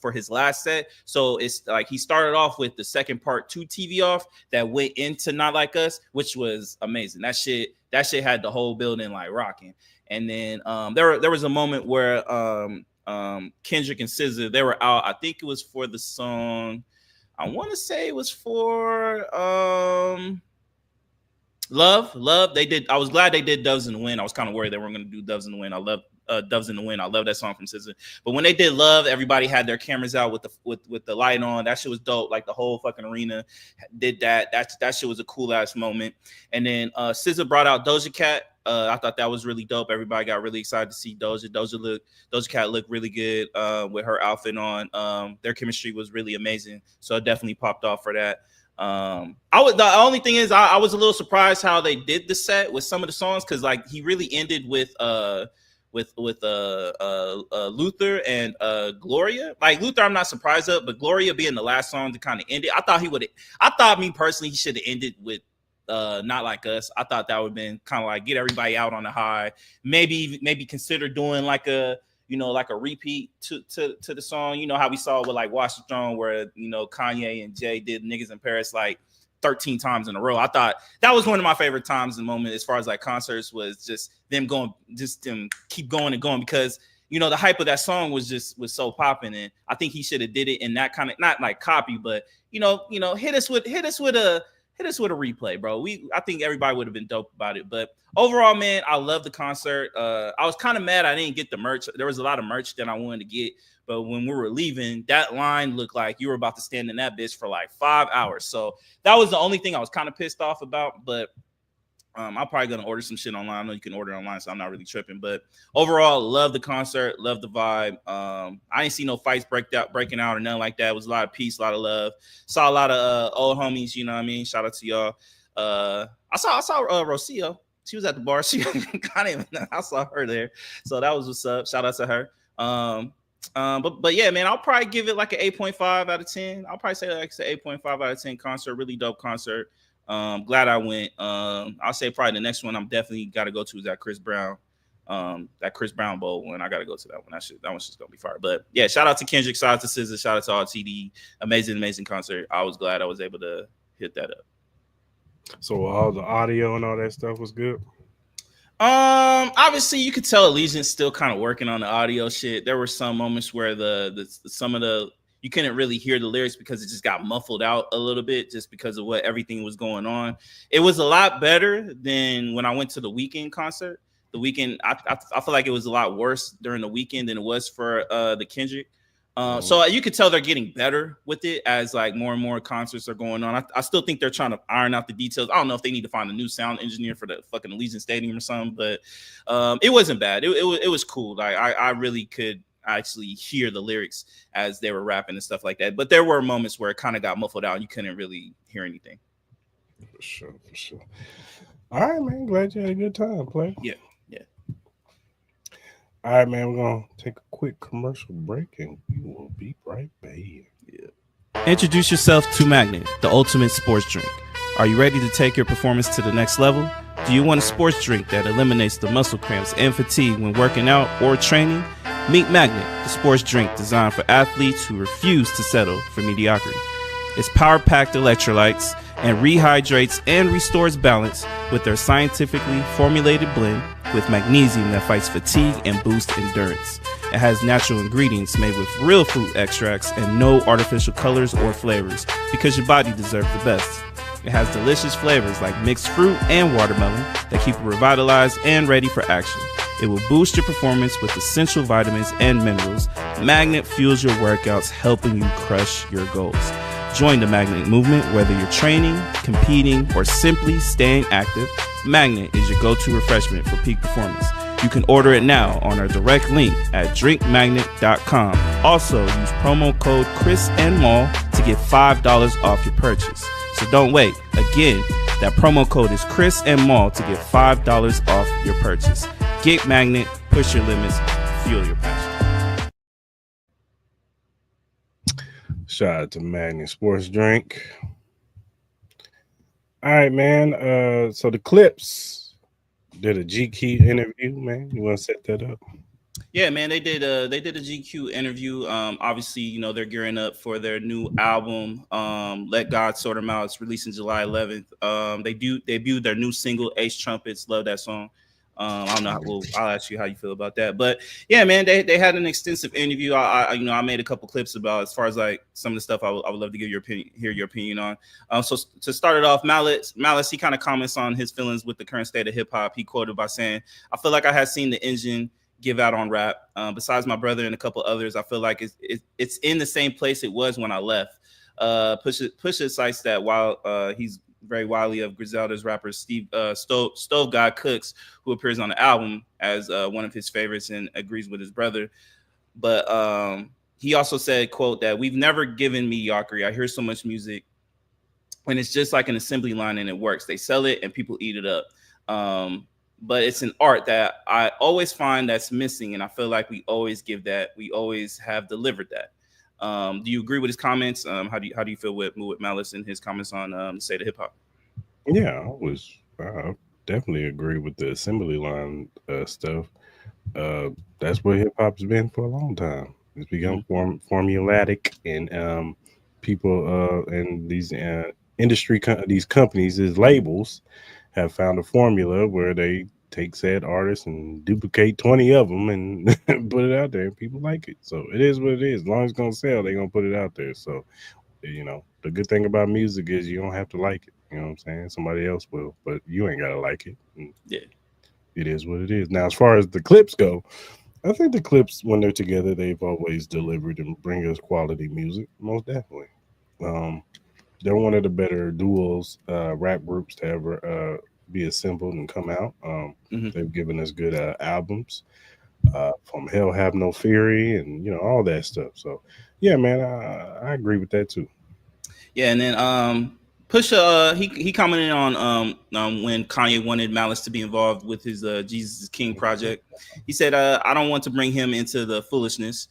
for his last set. So it's like he started off with the second part to TV Off that went into Not Like Us, which was amazing. That shit had the whole building like rocking. And then there was a moment where Kendrick and SZA, they were out. I think it was for the song, I want to say it was for Love. They did. I was glad they did Doves in the Wind. I was kind of worried they weren't going to do Doves in the Wind. I love Doves in the Wind. I love that song from SZA. But when they did Love, everybody had their cameras out with the light on. That shit was dope. Like the whole fucking arena did that. That shit was a cool ass moment. And then SZA brought out Doja Cat. I thought that was really dope. Everybody got really excited to see Doja. Doja Cat looked really good with her outfit on. Their chemistry was really amazing. So it definitely popped off for that. The only thing is I was a little surprised how they did the set with some of the songs, because like he really ended with Luther and Gloria. Like Luther I'm not surprised of, but Gloria being the last song to kind of end it, I thought me personally he should have ended with Not Like Us. I thought that would have been kind of like get everybody out on the high. Maybe consider doing like a like a repeat to the song. You know how we saw with like Watch the Throne, where Kanye and Jay did Niggas in Paris like 13 times in a row. I thought that was one of my favorite times in the moment as far as like concerts, was just them keep going and going, because the hype of that song was so popping. And I think he should have did it in that kind of, not like copy, but hit us with a replay, bro. I think everybody would have been dope about it. But overall, man, I love the concert. I was kind of mad I didn't get the merch. There was a lot of merch that I wanted to get, but when we were leaving, that line looked like you were about to stand in that bitch for like 5 hours. So that was the only thing I was kind of pissed off about. But I'm probably gonna order some shit online. I know you can order online, so I'm not really tripping. But overall, love the concert, love the vibe. I didn't see no fights breaking out or nothing like that. It was a lot of peace, a lot of love. Saw a lot of old homies. You know what I mean? Shout out to y'all. I saw Rocio. She was at the bar. I saw her there, so that was what's up. Shout out to her. But yeah, man, I'll probably give it like an 8.5 out of 10. I'll probably say like it's an 8.5 out of 10 concert. Really dope concert. Glad I went. I'll say probably the next one I'm definitely got to go to is that Chris Brown That Chris Brown Bowl one. I got to go to that one. That one's just gonna be fire. But yeah, shout out to Kendrick, shout out to SZA, shout out to RTD. Amazing concert. I was glad I was able to hit that up. So all the audio and all that stuff was good. Obviously you could tell Allegiant's still kind of working on the audio shit. There were some moments where some of the you couldn't really hear the lyrics because it just got muffled out a little bit just because of what everything was going on. It was a lot better than when I went to the Weeknd concert. The Weeknd, I feel like it was a lot worse during the Weeknd than it was for the Kendrick. So you could tell they're getting better with it as like more and more concerts are going on. I still think they're trying to iron out the details. I don't know if they need to find a new sound engineer for the fucking Allegiant Stadium or something, but it wasn't bad. It was cool. Like I really could actually hear the lyrics as they were rapping and stuff like that. But there were moments where it kind of got muffled out and you couldn't really hear anything. For sure. All right, man. Glad you had a good time, play. Yeah. All right, man. We're gonna take a quick commercial break and we will be right back. Yeah. Introduce yourself to Magnet, the ultimate sports drink. Are you ready to take your performance to the next level? Do you want a sports drink that eliminates the muscle cramps and fatigue when working out or training? Meet Magnet, the sports drink designed for athletes who refuse to settle for mediocrity. It's power-packed electrolytes and rehydrates and restores balance with their scientifically formulated blend with magnesium that fights fatigue and boosts endurance. It has natural ingredients made with real fruit extracts and no artificial colors or flavors because your body deserves the best. It has delicious flavors like mixed fruit and watermelon that keep you revitalized and ready for action. It will boost your performance with essential vitamins and minerals. Magnet fuels your workouts, helping you crush your goals. Join the Magnet movement whether you're training, competing, or simply staying active. Magnet is your go-to refreshment for peak performance. You can order it now on our direct link at drinkmagnet.com. Also, use promo code Cris Mal to get $5 off your purchase. So don't wait. Again, that promo code is Cris Mal to get $5 off your purchase. Get Magnet, push your limits, fuel your passion. Shout out to Magnet Sports Drink. All right, man. So the Clips did a GQ interview, man. You want to set that up? Yeah, man, they did a GQ interview. Obviously, you know, they're gearing up for their new album, Let God Sort 'Em Out. It's releasing July 11th. They debuted their new single, Ace Trumpets. Love that song. I don't know. I'll ask you how you feel about that. But yeah, man, they had an extensive interview. I made a couple clips about as far as like some of the stuff I would love to hear your opinion on. So to start it off, Malice, he kind of comments on his feelings with the current state of hip hop. He quoted by saying, "I feel like I had seen the engine give out on rap. Besides my brother and a couple others, I feel like it's in the same place it was when I left." Pusha cites that while he's very widely of Griselda's rapper Stove God Cooks, who appears on the album as one of his favorites and agrees with his brother. But he also said, quote, that we've never given mediocrity. I hear so much music and it's just like an assembly line and it works. They sell it and people eat it up. But it's an art that I always find that's missing. And I feel like we always give that. We always have delivered that. Do you agree with his comments? How do you feel with Malice and his comments on the state of hip hop? Yeah, I definitely agree with the assembly line stuff. That's what hip hop's been for a long time. It's become formulatic, and people and these these companies, these labels, have found a formula where they take said artists and duplicate 20 of them and put it out there, and people like it. So it is what it is. As long as it's gonna sell, they're gonna put it out there. So, you know, the good thing about music is you don't have to like it. You know what I'm saying? Somebody else will, but you ain't gotta like it. And yeah, it is what it is. Now, as far as the Clips go, I think the Clips, when they're together, they've always delivered and bring us quality music. Most definitely. They're one of the better duos, rap groups to ever be assembled and come out. They've given us good albums, from Hell Have No Fury and, you know, all that stuff. So yeah, man, I agree with that too. Yeah, and then Pusha, he commented on when Kanye wanted Malice to be involved with his Jesus is King project. He said, I don't want to bring him into the foolishness.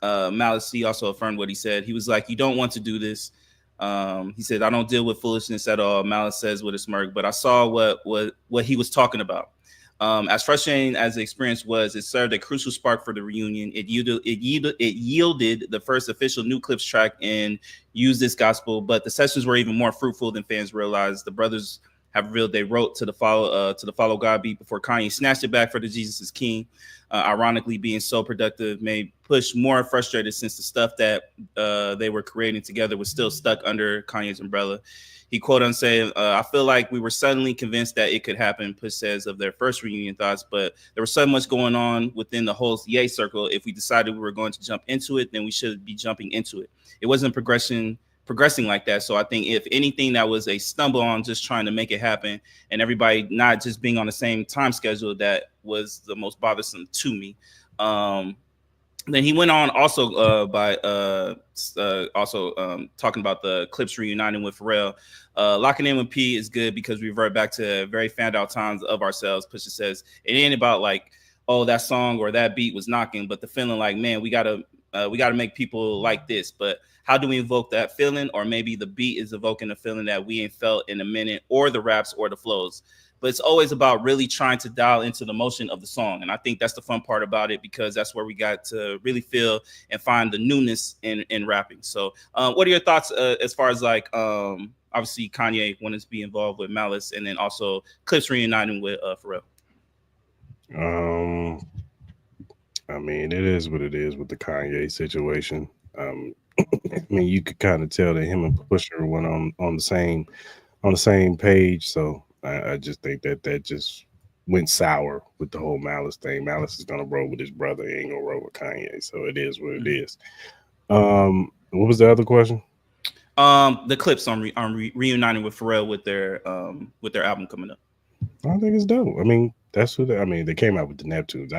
Malice, he also affirmed what he said. He was like, you don't want to do this. He said, I don't deal with foolishness at all. Malice says with a smirk, but I saw what he was talking about. As frustrating as the experience was, it served a crucial spark for the reunion. It yielded the first official New Clips track and used this gospel, but the sessions were even more fruitful than fans realized. The brothers have revealed they wrote to the Follow God beat before Kanye snatched it back for the Jesus is King. Ironically, being so productive made Push more frustrated since the stuff that they were creating together was still stuck under Kanye's umbrella. He quote on saying, I feel like we were suddenly convinced that it could happen, Push says of their first reunion thoughts, but there was so much going on within the whole Ye circle. If we decided we were going to jump into it, then we should be jumping into it. It wasn't progressing like that. So I think if anything, that was a stumble on just trying to make it happen and everybody not just being on the same time schedule. That was the most bothersome to me. Then he went on also by talking about the Clips reuniting with Pharrell. Locking in with P is good because we revert back to very fanned out times of ourselves. Pusha says it ain't about like, oh, that song or that beat was knocking, but the feeling like, man, we gotta make people like this. But how do we evoke that feeling? Or maybe the beat is evoking a feeling that we ain't felt in a minute, or the raps or the flows. But it's always about really trying to dial into the motion of the song. And I think that's the fun part about it, because that's where we got to really feel and find the newness in rapping. So what are your thoughts as far as like, obviously Kanye wanting to be involved with Malice, and then also Clips reuniting with Pharrell? Um, I mean, it is what it is with the Kanye situation. I mean, you could kind of tell that him and Pusha went on the same page. So I just think that that just went sour with the whole Malice thing. Malice is gonna roll with his brother. He ain't gonna roll with Kanye. So it is what it is. What was the other question? The Clips on reuniting with Pharrell with their album coming up. I think it's dope. I mean, that's who I mean, they came out with the Neptunes.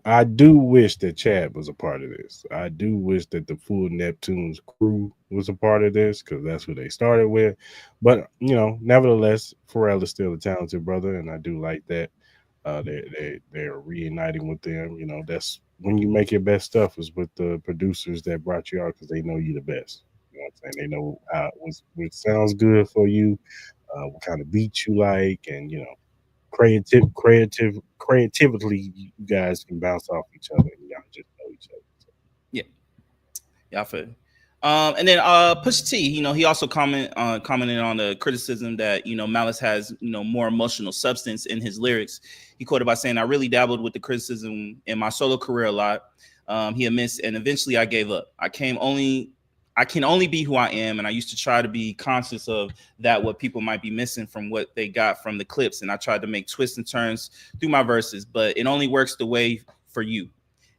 I do wish that Chad was a part of this. I do wish that the full Neptunes crew was a part of this, because that's who they started with. But nevertheless, Pharrell is still a talented brother, and I do like that. They're reuniting with them. That's when you make your best stuff is with the producers that brought you out, because they know you the best. You know what I'm saying? They know what sounds good for you, what kind of beats you like, and creatively, you guys can bounce off each other, and y'all just know each other. So, Yeah, yeah, I feel. And then Pusha T, he also commented on the criticism that Malice has more emotional substance in his lyrics. He quoted by saying, "I really dabbled with the criticism in my solo career a lot." He admits, and eventually I gave up. I can only be who I am, and I used to try to be conscious of that, what people might be missing from what they got from the clips, and I tried to make twists and turns through my verses, but it only works the way for you.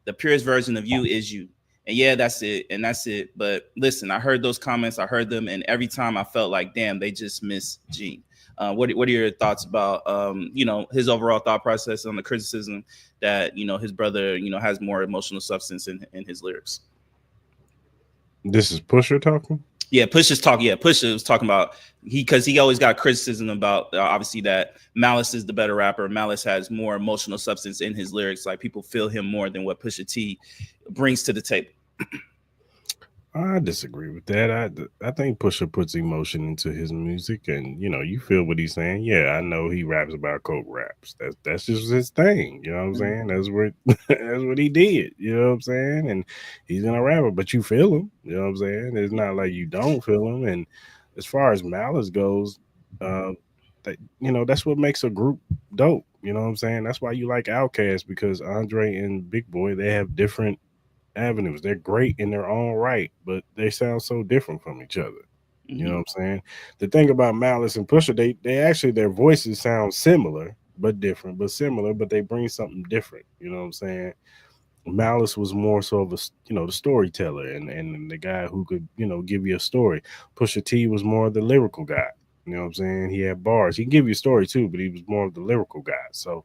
The purest version of you is you. And yeah, that's it. And that's it. But listen, I heard those comments. I heard them. And every time I felt like, damn, they just miss Gene. What are your thoughts about, his overall thought process on the criticism that, his brother, has more emotional substance in his lyrics? this is Pusher talking. Yeah, Pusha's talking. Yeah, Pusha was talking about because he always got criticism about obviously that Malice is the better rapper. Malice has more emotional substance in his lyrics. Like people feel him more than what Pusha T brings to the table. I disagree with that. I think Pusha puts emotion into his music, and you feel what he's saying. Yeah, I know he raps about coke raps. That's just his thing. You know what I'm saying? That's what that's what he did. You know what I'm saying? And he's gonna rap it, but you feel him. You know what I'm saying? It's not like you don't feel him. And as far as Malice goes, that's what makes a group dope. You know what I'm saying? That's why you like Outkast, because Andre and Big Boy, they have different avenues. They're great in their own right, but they sound so different from each other. You know what I'm saying? The thing about Malice and Pusha, they actually, their voices sound similar but different, but similar, but they bring something different. You know what I'm saying? Malice was more so of a the storyteller, and the guy who could give you a story. Pusha T was more of the lyrical guy. You know what I'm saying? He had bars. He can give you a story too, but he was more of the lyrical guy. So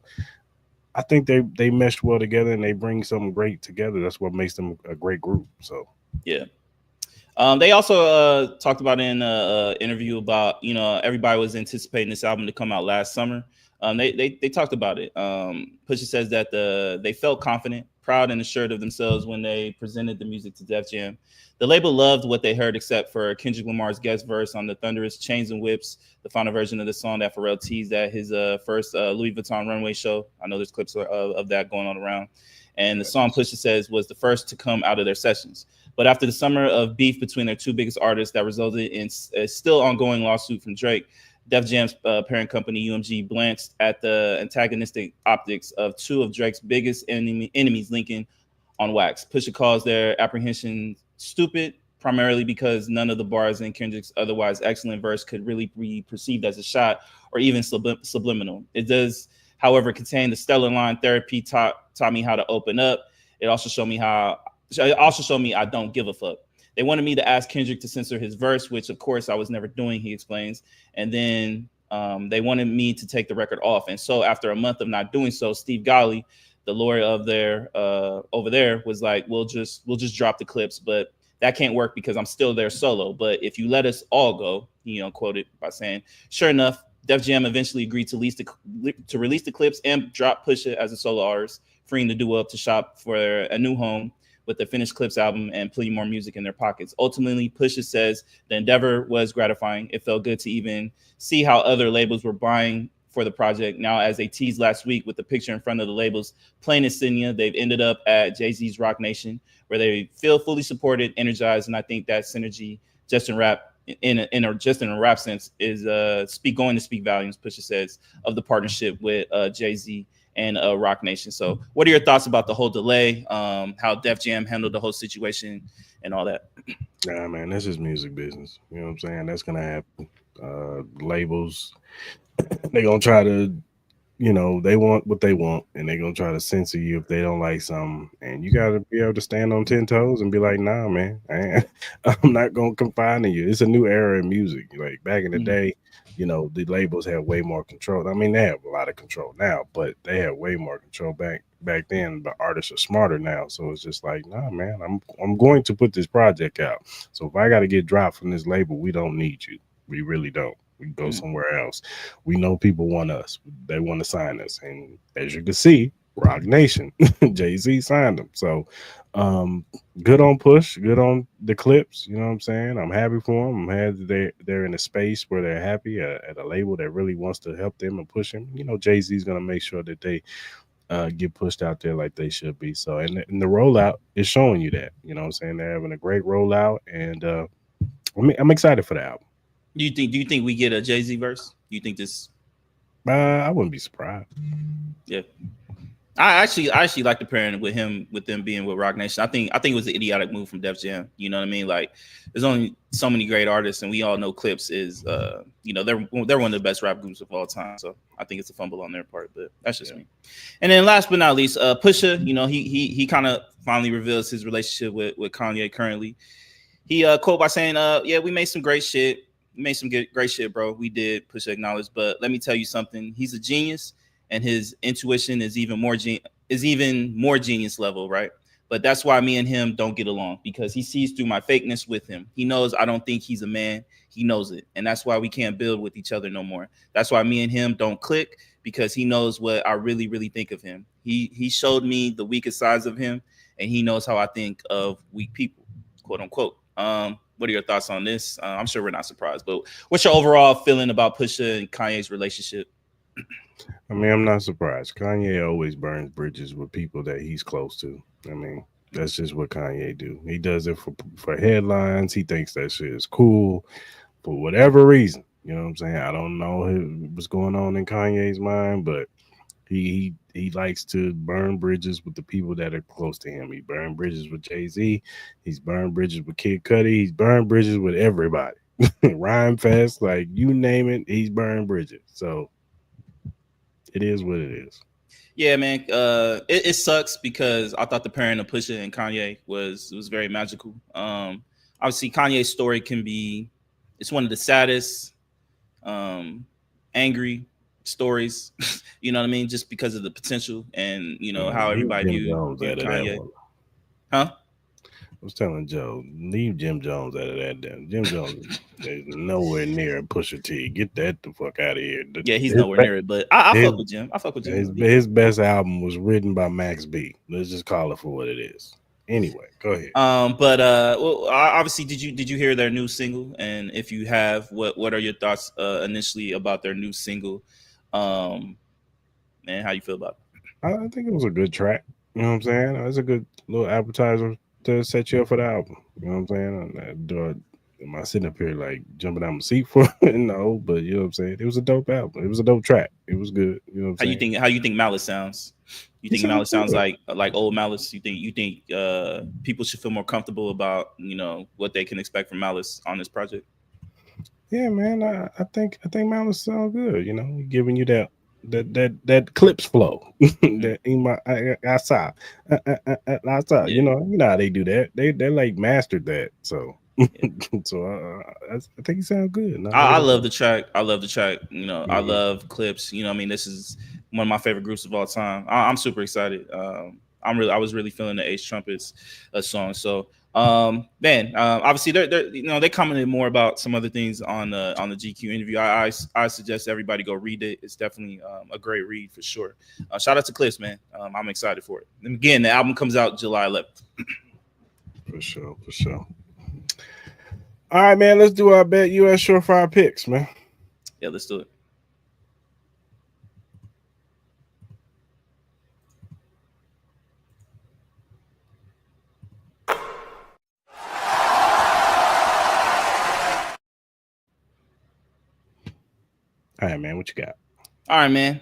I think they meshed well together, and they bring something great together. That's what makes them a great group. So yeah. They also talked about in an interview about everybody was anticipating this album to come out last summer. They talked about it. Pusha says that they felt confident, proud, and assured of themselves when they presented the music to Def Jam. The label loved what they heard, except for Kendrick Lamar's guest verse on the thunderous Chains and Whips, the final version of the song that Pharrell teased at his first Louis Vuitton runway show. I know there's clips of that going on around. And the song Pusha says was the first to come out of their sessions. But after the summer of beef between their two biggest artists that resulted in a still ongoing lawsuit from Drake, Def Jam's parent company, UMG, blanched at the antagonistic optics of two of Drake's biggest enemies linking on wax. Pusha calls their apprehension stupid, primarily because none of the bars in Kendrick's otherwise excellent verse could really be perceived as a shot or even subliminal. It does, however, contain the stellar line, "Therapy taught me how to open up." It also showed me I don't give a fuck. They wanted me to ask Kendrick to censor his verse, which of course I was never doing, he explains. And then they wanted me to take the record off. And so after a month of not doing so, Steve Golly, the lawyer of their over there, was like, we'll just drop the clips, but that can't work because I'm still there solo. But if you let us all go, quoted by saying, sure enough, Def Jam eventually agreed to release the clips and drop Pusha as a solo artist, freeing the duo up to shop for a new home with the finished Clips album and plenty more music in their pockets. Ultimately, Pusha says the endeavor was gratifying. It felt good to even see how other labels were buying for the project. Now, as they teased last week with the picture in front of the labels playing insignia, they've ended up at Jay-Z's Rock Nation, where they feel fully supported, energized, and I think that synergy just in rap in a rap sense is going to speak volumes, Pusha says, of the partnership with Jay-Z and Rock Nation. So what are your thoughts about the whole delay, how Def Jam handled the whole situation and all that? Nah, man, that's just music business. You know what I'm saying? That's gonna happen. Labels, they gonna try to, they want what they want, and they're gonna try to censor you if they don't like something. And you gotta be able to stand on 10 toes and be like, nah, man, I'm not gonna confine to you. It's a new era in music. Like back in the Mm. day, the labels had way more control. I mean, they have a lot of control now, but they had way more control back then. The artists are smarter now, so it's just like, nah, man, I'm going to put this project out. So if I got to get dropped from this label, we don't need you. We really don't. We can go Mm. somewhere else. We know people want us. They want to sign us. And as you can see, Rock Nation, Jay-Z signed them. So good on Push, good on the clips. You know what I'm saying? I'm happy for them. I'm happy they're in a space where they're happy at a label that really wants to help them and push them. Jay-Z's going to make sure that they get pushed out there like they should be. So, and the rollout is showing you that. You know what I'm saying? They're having a great rollout. And I'm excited for the album. Do you think we get a Jay-Z verse? Do you think this? I wouldn't be surprised. Yeah. I actually like the pairing with them being with Rock Nation. I think it was an idiotic move from Def Jam. You know what I mean? Like, there's only so many great artists, and we all know Clips is they're one of the best rap groups of all time. So I think it's a fumble on their part, but that's just me. And then last but not least, Pusha, he kind of finally reveals his relationship with Kanye currently. He quote by saying, yeah, we made some great shit. We made some great shit, bro. We did, Pusha acknowledged. But let me tell you something. He's a genius, and his intuition is even more genius level, right? But that's why me and him don't get along, because he sees through my fakeness with him. He knows I don't think he's a man. He knows it. And that's why we can't build with each other no more. That's why me and him don't click, because he knows what I really, really think of him. He showed me the weakest sides of him, and he knows how I think of weak people, quote unquote. What are your thoughts on this? I'm sure we're not surprised, but what's your overall feeling about Pusha and Kanye's relationship? I mean, I'm not surprised. Kanye always burns bridges with people that he's close to. I mean, that's just what Kanye do. He does it for headlines. He thinks that shit is cool for whatever reason. You know what I'm saying? I don't know what's going on in Kanye's mind, but he likes to burn bridges with the people that are close to him. He burned bridges with Jay-Z. He's burned bridges with Kid Cudi. He's burned bridges with everybody. Rhyme Fest, like you name it, he's burned bridges. So it is what it is. Yeah, man. It sucks because I thought the pairing of Pusha and Kanye was very magical. Obviously Kanye's story it's one of the saddest, angry stories. You know what I mean? Just because of the potential and how He's everybody Jim viewed Jones out of that Kanye. one. Huh? was telling Joe, leave Jim Jones out of that. Damn. Jim Jones is nowhere near Pusha T. Get that the fuck out of here. Yeah, he's His, nowhere near it, but I his, fuck with Jim. I fuck with Jim. his best album was written by Max B. Let's just call it for what it is. Anyway, go ahead. But well, obviously, did you hear their new single? And if you have, what are your thoughts initially about their new single? Um, and how you feel about it? I think it was a good track. You know what I'm saying? It's a good little appetizer to set you up for the album. You know what I'm saying? Am I sitting up here like jumping out my seat for it? No, but you know what I'm saying? It was a dope album. It was a dope track. It was good. You know what I'm saying? How you think Malice sounds? You It think sounds Malice sounds good. like old Malice? You think people should feel more comfortable about what they can expect from Malice on this project? Yeah, man. I think Malice sound good. You know, giving you that clips flow. Mhm. That in my I saw, I saw. Yeah. You know how they do that. They like mastered that. So Yeah. so I think he sound good. And I like I it. love the track. I love the track. I Mhm. love clips. I mean, this is one of my favorite groups of all time. I'm super excited. I was really feeling the Ace Trumpets song. So, man, obviously they commented more about some other things on the GQ interview. I suggest everybody go read it. It's definitely a great read for sure. Shout out to Clips, man. I'm excited for it. And again, the album comes out July 11th. For sure, for sure. All right, man. Let's do our bet U.S. Surefire picks, man. Yeah, let's do it. All right, man. What you got? All right, man.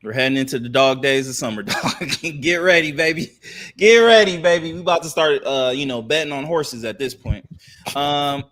We're heading into the dog days of summer, dog. Get ready, baby. Get ready, baby. We about to start betting on horses at this point. Um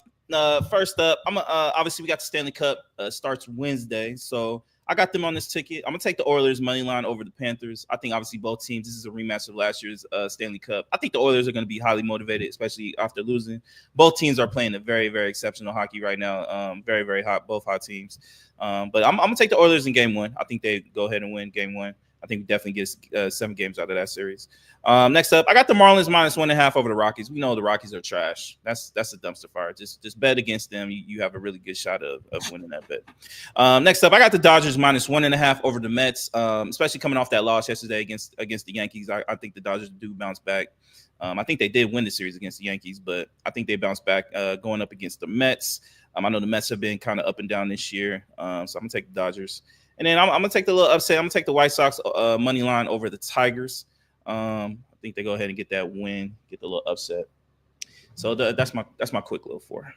First up, I'm obviously we got the Stanley Cup starts Wednesday. So I got them on this ticket. I'm gonna take the Oilers money line over the Panthers. I think obviously both teams. This is a rematch of last year's Stanley Cup. I think the Oilers are going to be highly motivated, especially after losing. Both teams are playing a very, very exceptional hockey right now. Very, very hot. Both hot teams. But I'm gonna take the Oilers in game one. I think they go ahead and win game one. I think we definitely get 7 games out of that series. Next up, I got the Marlins -1.5 over the Rockies. We know the Rockies are trash. That's a dumpster fire. Just bet against them. You have a really good shot of winning that bet. Next up, I got the Dodgers -1.5 over the Mets. Especially coming off that loss yesterday against the Yankees. I think the Dodgers do bounce back. I think they did win the series against the Yankees, but I think they bounced back going up against the Mets. I know the Mets have been kind of up and down this year, so I'm gonna take the Dodgers. And then I'm gonna take the little upset. I'm gonna take the White Sox money line over the Tigers. I think they go ahead and get that win, get the little upset. So that's my quick little four.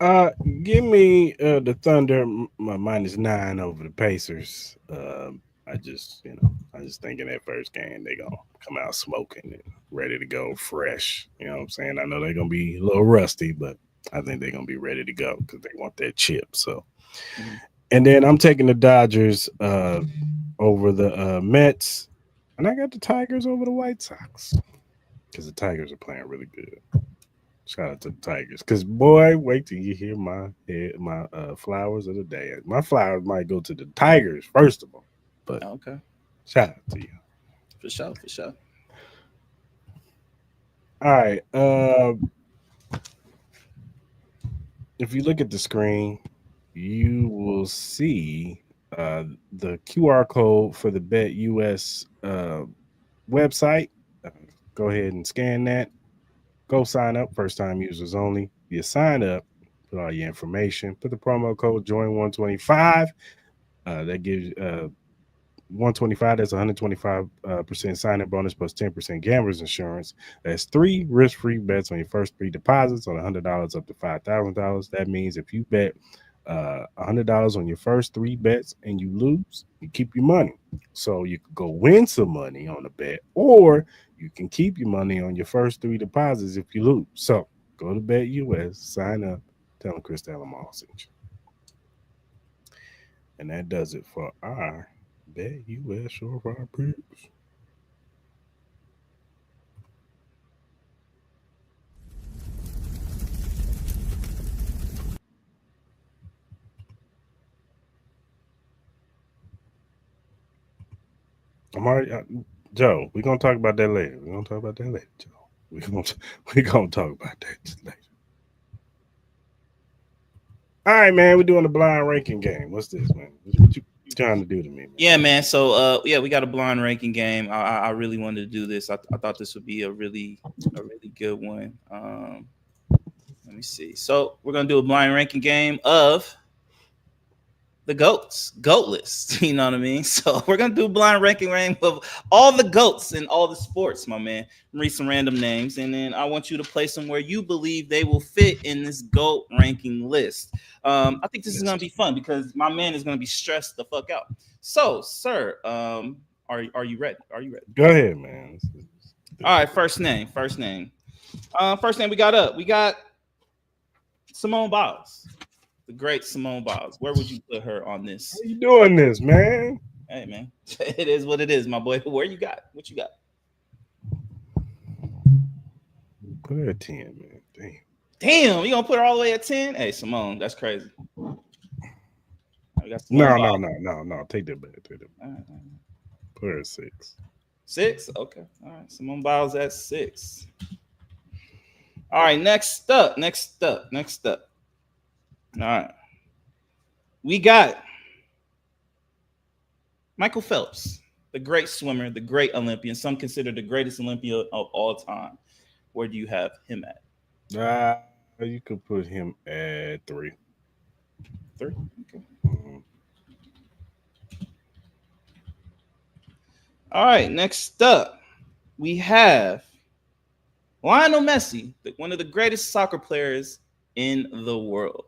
Uh, Give me the Thunder -9 over the Pacers. I just think in that first game they gonna come out smoking and ready to go fresh. You know what I'm saying? I know they're gonna be a little rusty, but I think they're gonna be ready to go because they want that chip. So, Mhm. and then I'm taking the Dodgers over the Mets, and I got the Tigers over the White Sox because the Tigers are playing really good. Shout out to the Tigers. Cause boy, wait till you hear my flowers of the day. My flowers might go to the Tigers first of all, but Okay, shout out to you. for sure, for sure. All right. If you look at the screen, you will see uh, the QR code for the Bet US website. Uh, Go ahead and scan that. Go sign up. First time users only. You sign up, put all your information, put the promo code join125. That gives 125. That's 125% sign-up bonus plus 10% gamblers insurance. That's 3 risk-free bets on your first 3 deposits on $100 up to $5,000. That means if you bet $100 on your first 3 bets and you lose, you keep your money. So you could go win some money on a bet, or you can keep your money on your first 3 deposits if you lose. So go to Bet US, sign up, tell them Chris Lamar sent you. And that does it for our Bet US Surefire picks. I'm already, Joe, we're going to talk about that later. We're going to talk about that later, Joe. we gonna talk about that later. All right, man. We're doing the blind ranking game. What's this, man? What you trying to do to me, man? Yeah, man. So, yeah, we got a blind ranking game. I really wanted to do this. I thought this would be a really good one. Let me see. So, we're gonna do a blind ranking game of the goat list. You know what I mean? So, we're gonna do a blind ranking game of all the goats in all the sports, my man. Read some random names, and then I want you to place them where you believe they will fit in this goat ranking list. I think this is gonna be fun because my man is gonna be stressed the fuck out. So, sir, are you ready? Are you ready? Go ahead, man. All right, first name. First name we got up. We got Simone Biles, the great Simone Biles. Where would you put her on this? How you doing this, man? Hey, man, it is what it is, my boy. Where you got? What you got? Put her at 10, man. Damn, you gonna put her all the way at 10? Hey, Simone, that's crazy. No. Take that back. All right. Put her at 6. 6? Okay. All right. Simone Biles at 6. All right. Next up. All right. We got Michael Phelps, the great swimmer, the great Olympian. Some consider the greatest Olympian of all time. Where do you have him at? You could put him at 3. 3? Okay. Mm-hmm. All right, next up, we have Lionel Messi, one of the greatest soccer players in the world.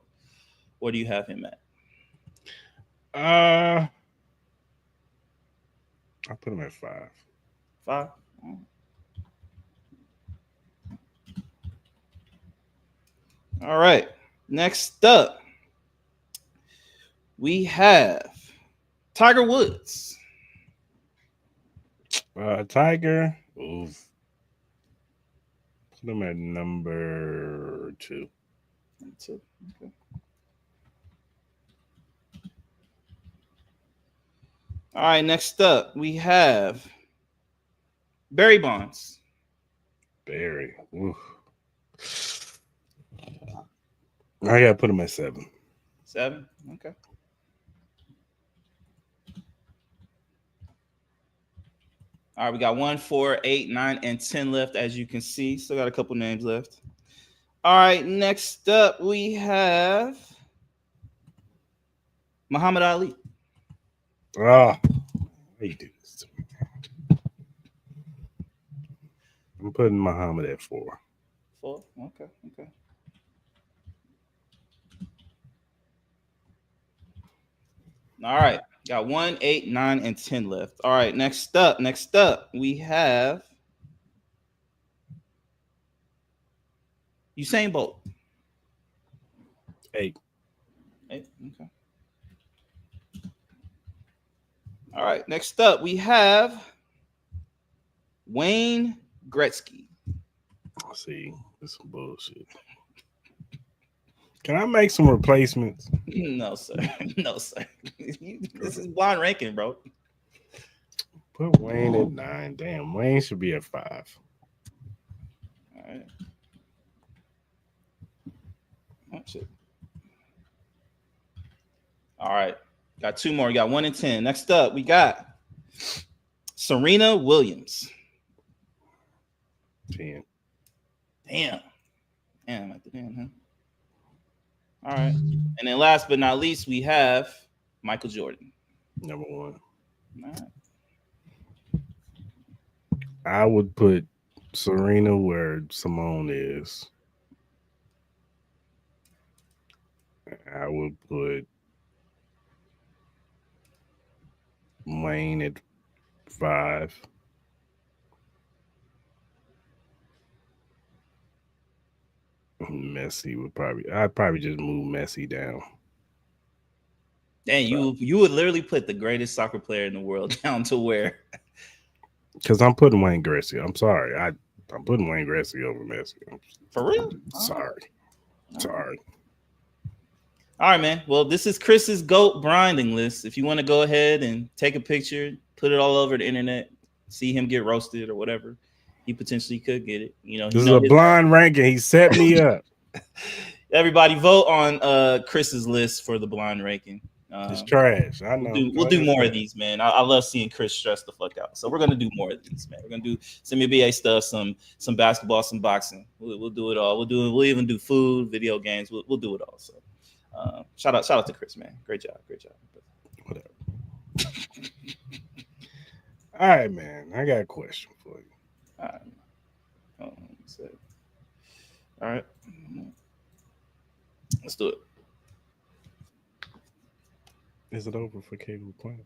Where do you have him at? I put him at 5. 5? All right, next up, we have Tiger Woods. Tiger. Oof. Put him at number 2. Number 2. Okay. All right, next up, we have Barry Bonds. Barry. Oof. I gotta put him at 7. 7? Okay. All right, we got 1, 4, 8, 9, and 10 left, as you can see. Still got a couple names left. All right, next up we have Muhammad Ali. How you do this to me? I'm putting Muhammad at 4. 4? Okay. All right, got 1, 8, 9, and 10 left. All right, next up, we have Usain Bolt. 8. 8, okay. All right, next up, we have Wayne Gretzky. See, this is some bullshit. Can I make some replacements? No, sir. This is blind ranking, bro. Put Wayne at 9. Damn, Wayne should be at 5. All right. Oh, shit. All right. Got 2 more. We got 1 and 10. Next up, we got Serena Williams. 10. Damn, at the end, huh? All right. And then last but not least, we have Michael Jordan. Number 1. All right. I would put Serena where Simone is. I would put Wayne at 5. Messi would I'd probably just move Messi down. Dang, you would literally put the greatest soccer player in the world down to where? Because I'm putting Wayne Gretzky. I'm sorry. I'm putting Wayne Gretzky over Messi. For real? Sorry. All right, man. Well, this is Chris's GOAT grinding list. If you want to go ahead and take a picture, put it all over the internet, see him get roasted or whatever, he potentially could get it. This is a His blind ranking. He set me up. everybody vote on Chris's list for the blind ranking. It's trash. I We'll know. do Go we'll do ahead, more say of it. these, man. I love seeing Chris stress the fuck out. So we're gonna do more of these, man. We're gonna do some NBA stuff, some basketball, some boxing. We'll do it all. We'll even do food, video games. We'll do it all. So shout out to Chris, man. Great job. Whatever. All right, man. I got a question for you. All right. All right. Let's do it. Is it over for Caleb Plant?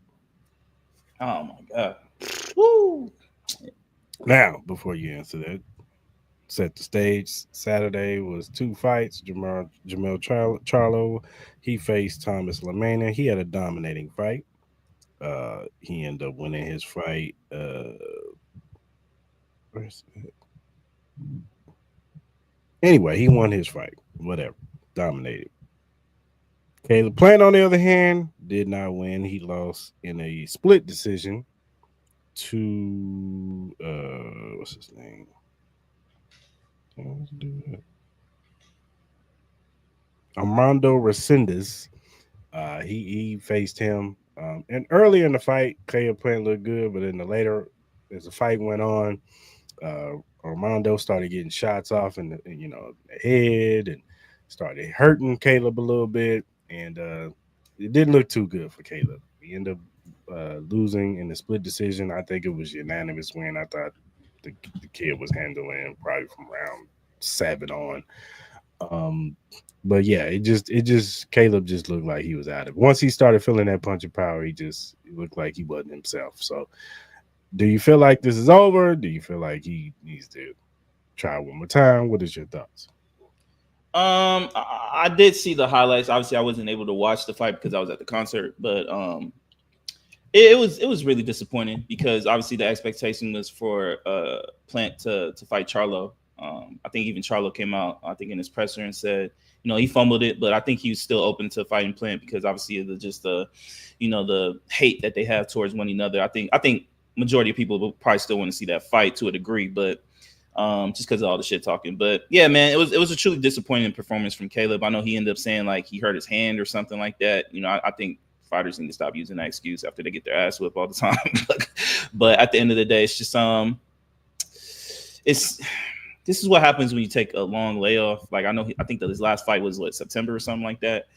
Oh my god. Woo. Now, before you answer that, set the stage. Saturday was two fights. Charlo, he faced Thomas Lamena. He had a dominating fight. He ended up winning his fight. Where's it? Anyway, he won his fight. Whatever. Dominated. Caleb Plant, on the other hand, did not win. He lost in a split decision to what's his name? Armando Resendez. He faced him. And early in the fight, Caleb Plant looked good, but in the later, as the fight went on, Armando started getting shots off in the head and started hurting Caleb a little bit, and it didn't look too good for Caleb. He ended up losing in the split decision. I think it was unanimous win. I thought the kid was handling him probably from round 7 on. But yeah, it just Caleb just looked like he was out of it. Once he started feeling that punch of power, he looked like he wasn't himself. So do you feel like this is over? Do you feel like he needs to try one more time? What is your thoughts? I did see the highlights. Obviously, I wasn't able to watch the fight because I was at the concert, but it was really disappointing because obviously the expectation was for Plant to fight Charlo. I think even Charlo came out, I think, in his presser and said, he fumbled it, but I think he was still open to fighting Plant because obviously of the hate that they have towards one another. I think majority of people will probably still want to see that fight to a degree, but just because of all the shit talking. But yeah, man, it was a truly disappointing performance from Caleb. I know he ended up saying like he hurt his hand or something like that. I think fighters need to stop using that excuse after they get their ass whipped all the time. But at the end of the day, it's just this is what happens when you take a long layoff. Like I think that his last fight was September or something like that.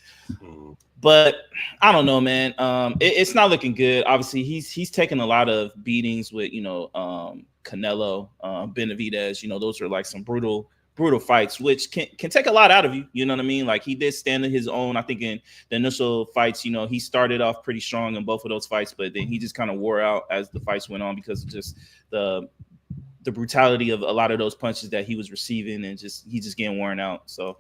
But I don't know, man. It's not looking good. Obviously, he's taken a lot of beatings with Canelo, Benavidez. Those are like some brutal fights, which can take a lot out of you. You know what I mean? Like he did stand on his own. I think in the initial fights, he started off pretty strong in both of those fights, but then he just kind of wore out as the fights went on because of just the brutality of a lot of those punches that he was receiving, and he's just getting worn out. So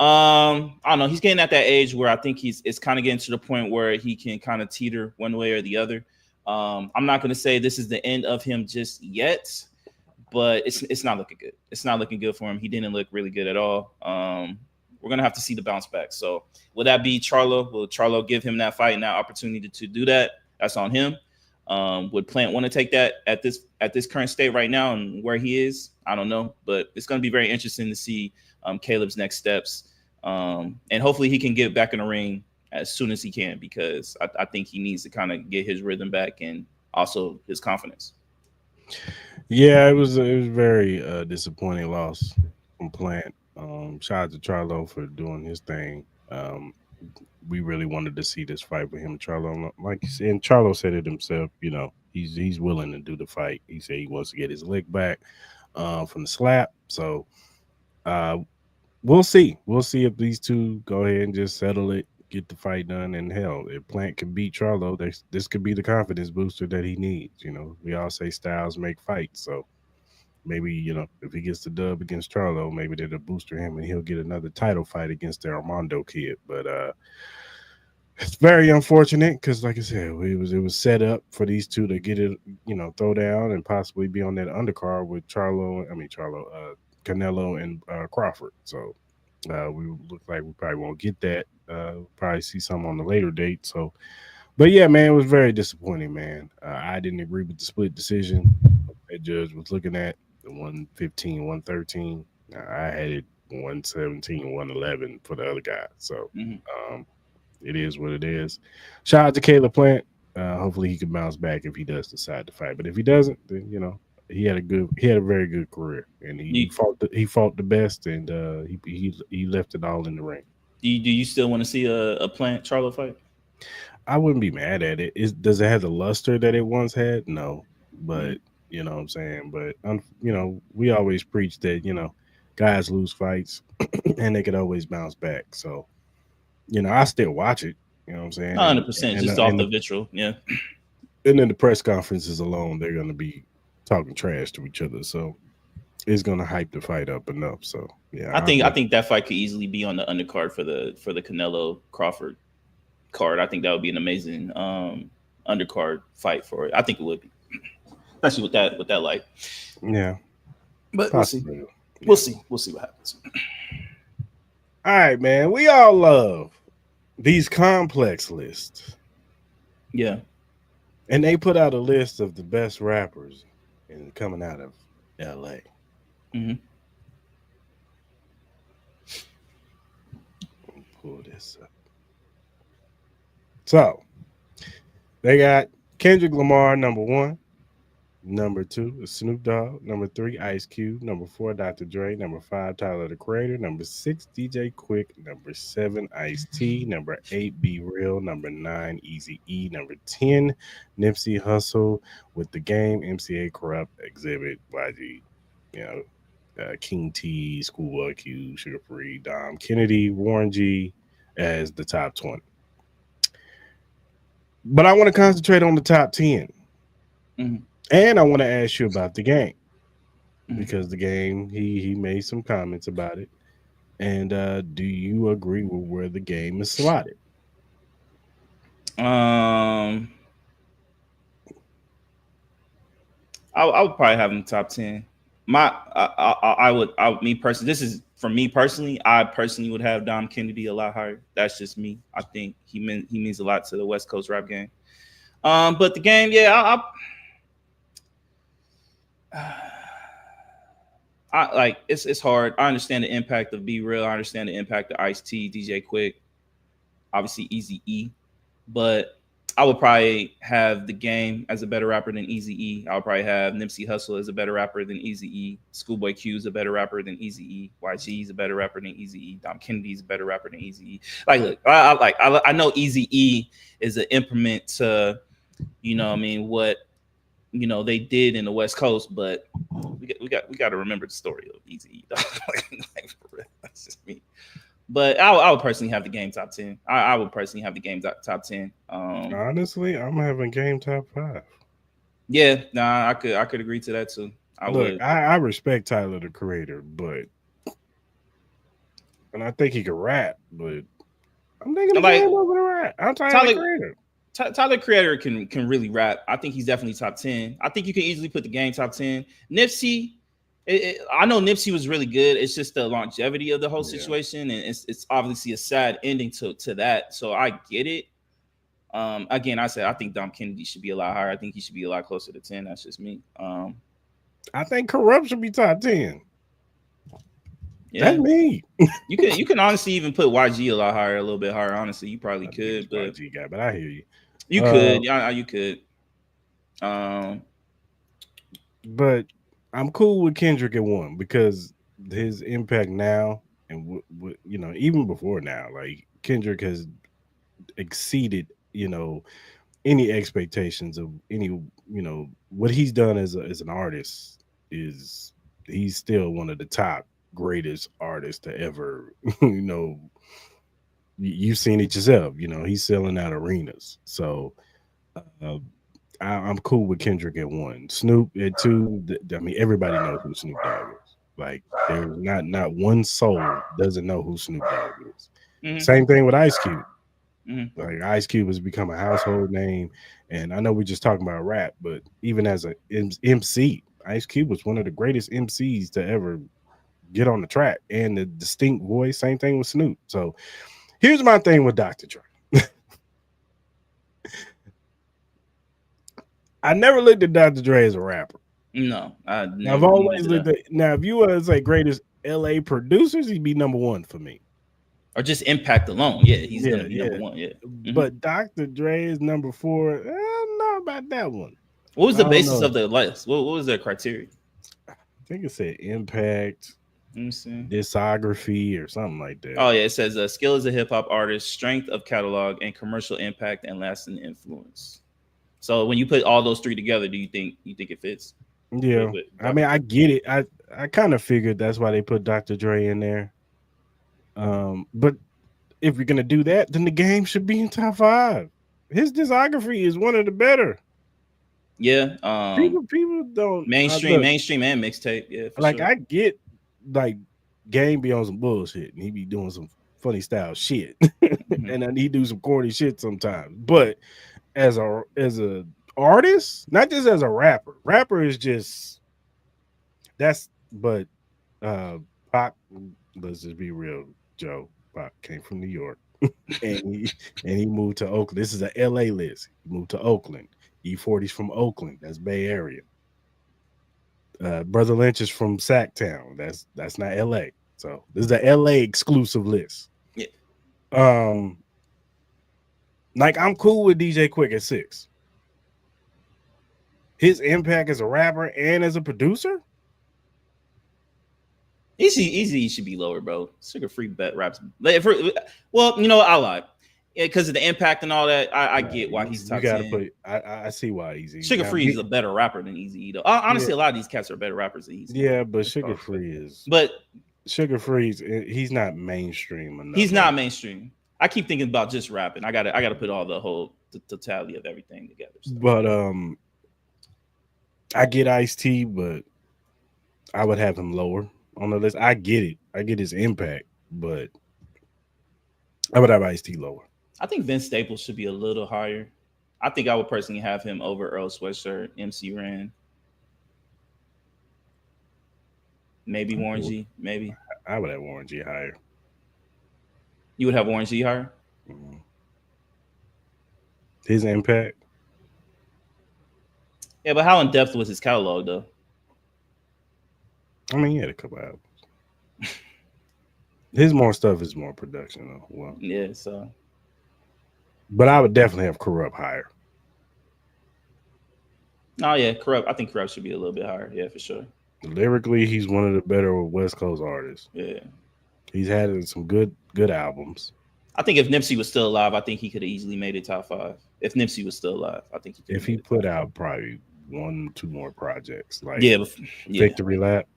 I don't know. He's getting at that age where I think it's kind of getting to the point where he can kind of teeter one way or the other. I'm not going to say this is the end of him just yet, but it's not looking good. It's not looking good for him. He didn't look really good at all. We're going to have to see the bounce back. So will that be Charlo? Will Charlo give him that fight and that opportunity to do that? That's on him. Would Plant want to take that at this current state right now and where he is? I don't know, but it's going to be very interesting to see Caleb's next steps. And hopefully he can get back in the ring as soon as he can, because I think he needs to kind of get his rhythm back and also his confidence. Yeah, it was very disappointing loss from Plant. Shout out to Charlo for doing his thing. We really wanted to see this fight with him and Charlo. Like you said, and Charlo said it himself, he's willing to do the fight. He said he wants to get his lick back from the slap. So we'll see. We'll see if these two go ahead and just settle it, get the fight done. And hell, if Plant can beat Charlo, this could be the confidence booster that he needs. We all say styles make fights. So maybe, if he gets the dub against Charlo, maybe that'll booster him and he'll get another title fight against the Armando kid. But it's very unfortunate because, like I said, it was set up for these two to get it, throw down and possibly be on that undercard with Canelo and Crawford. So we look like we probably won't get that. Probably see some on the later date. So, but yeah, man, it was very disappointing, man. I didn't agree with the split decision that judge was looking at. the 115, 113. I had it 117, 111 for the other guy. So Mhm. um, it is what it is. Shout out to Caleb Plant. Hopefully he can bounce back if he does decide to fight. But if he doesn't, then he had a very good career, and You, he fought the best, and he left it all in the ring. do you still want to see a Plant Charlo fight? I wouldn't be mad at it. Does it have the luster that it once had? No, Mm. but you know what I'm saying. But we always preach that guys lose fights, and they could always bounce back. So I still watch it. You know what I'm saying, 100%, and just off the vitriol. Yeah. and then the press conferences alone, they're going to be talking trash to each other. So it's going to hype the fight up enough. So yeah, I think that fight could easily be on the undercard for the Canelo Crawford card. I think that would be an amazing undercard fight for it. I think it would be, especially with that light. yeah, But we'll see. possibly. We'll see. We'll see what happens. All right, man. We all love these complex lists, Yeah. and they put out a list of the best rappers and coming out of L.A. Mm-hmm. Pull this up. So they got Kendrick Lamar number 1. Number 2 is Snoop Dogg. Number 3, Ice Cube. Number 4, Dr. Dre. Number 5, Tyler the Creator. Number 6, DJ Quick. Number 7, Ice T. Number 8, Be Real. Number 9, Easy E. Number 10, Nipsey Hussle with The Game, MCA Corrupt, Exhibit, YG, King T, Schoolboy Q, Sugar Free, Dom Kennedy, Warren G as the top 20. But I want to concentrate on the top 10. Mm-hmm. And I want to ask you about The Game. Mm-hmm. Because The Game, he made some comments about it. And do you agree with where The Game is slotted? I would probably have him top 10. Me personally, this is for me personally. I personally would have Dom Kennedy a lot higher. That's just me. I think he means a lot to the West Coast rap game. But The Game, yeah, I like it's hard. I understand the impact of Be Real. I understand the impact of Ice T, DJ Quick, obviously Easy E, but I would probably have The Game as a better rapper than Easy E. I would probably have Nipsey Hussle as a better rapper than Easy E. Schoolboy Q is a better rapper than Easy E. YG is a better rapper than Easy E. Dom Kennedy is a better rapper than Easy E. Like, look, I know Easy E is an implement to, what they did in the West Coast, but we got to remember the story of Easy E. Like, for real, that's just me. But I would personally have The Game top 10. I would personally have The Game top 10. Honestly, I'm having Game top 5. Yeah, nah, I could agree to that too. I Look, would. I respect Tyler the Creator, and I think he can rap, but I'm thinking The Like Game over the rap. I'm Tyler the Creator. Tyler Creator can really rap. I think he's definitely top 10. I think you can easily put The Game top 10. Nipsey, I know Nipsey was really good. It's just the longevity of the whole situation, and it's obviously a sad ending to that. So I get it. Again, I think Dom Kennedy should be a lot higher. I think he should be a lot closer to 10. That's just me. I think Corrupt should be top 10. Yeah. That's me. You can honestly even put YG a lot higher, a little bit higher. Honestly, you probably could, but YG guy, but I hear you. You could, yeah, you could. But I'm cool with Kendrick at 1 because his impact now and even before now, like Kendrick has exceeded any expectations of any what he's done as an artist. Is he's still one of the top greatest artists to ever you've seen it yourself. He's selling out arenas. So I'm cool with Kendrick at 1. Snoop at 2. I mean, everybody knows who Snoop Dogg is. Like, there's not one soul doesn't know who Snoop Dogg is. Mm-hmm. Same thing with Ice Cube. Mm-hmm. Like, Ice Cube has become a household name. And I know we're just talking about rap, but even as an MC, Ice Cube was one of the greatest MCs to ever get on the track, and the distinct voice. Same thing with Snoop. So here's my thing with Dr. Dre. I never looked at Dr. Dre as a rapper. No, I I've never always did looked that. at. Now, if you were to say greatest LA producers, he'd be number one for me. Or just impact alone. Yeah, he's gonna Yeah, be yeah. number one. Yeah. But Dr. Dre is number 4. I don't know about that one. What was I the don't basis know. of the list? What was their criteria? I think it said impact, Let me see. discography, or something like that. Oh yeah, it says skill as a hip hop artist, strength of catalog, and commercial impact and lasting influence. So when you put all those three together, do you think it fits? Yeah, With I mean, Dr. I Dre? get it. I kind of figured that's why they put Dr. Dre in there. But if you're gonna do that, then the game should be in top 5. His discography is one of the better. Yeah. People don't Mainstream, look, mainstream, and mixtape. Yeah, for like sure. I get like Game be on some bullshit and he be doing some funny style shit, Mhm. and then he do some corny shit sometimes. But as a artist, not just as a rapper is just that's. But Pac, let's just be real, Joe. Pac came from New York, and he moved to Oakland. This is an LA list. He moved to Oakland. E40's from Oakland. That's Bay Area. Brother Lynch is from Sacktown. That's not LA. So this is a LA exclusive list. Yeah. Like I'm cool with DJ Quick at 6. His impact as a rapper and as a producer. Easy should be lower, bro. Sugar free bet raps. Well, you know what? I lied. Yeah, because of the impact and all that. I get why he's You top gotta 10. put. I see why he's easy. Sugar Free is a better rapper than Easy though. Honestly, a lot of these cats are better rappers than Easy. Yeah, but Sugar Free is. But Sugar Free's he's not mainstream enough. he's not mainstream. I keep thinking about just rapping. I gotta put all the totality of everything together. So. But I get Ice-T, but I would have him lower on the list. I get it. I get his impact, but I would have Ice-T lower. I think Vince Staples should be a little higher. I think I would personally have him over Earl Sweatshirt, MC Ren, maybe Warren G. Maybe I would have Warren G higher. You would have Warren G higher. Mm-hmm. His impact. Yeah, but how in depth was his catalog though? I mean, he had a couple albums. His more stuff is more production though. Well, yeah, so. But I would definitely have Corrupt higher. Oh yeah, Corrupt. I think Corrupt should be a little bit higher. Yeah, for sure. Lyrically, he's one of the better West Coast artists. Yeah, he's had some good albums. I think if Nipsey was still alive, I think he could have easily made it top 5. If Nipsey was still alive, I think if he put out probably 1-2 more projects, like Victory Lap.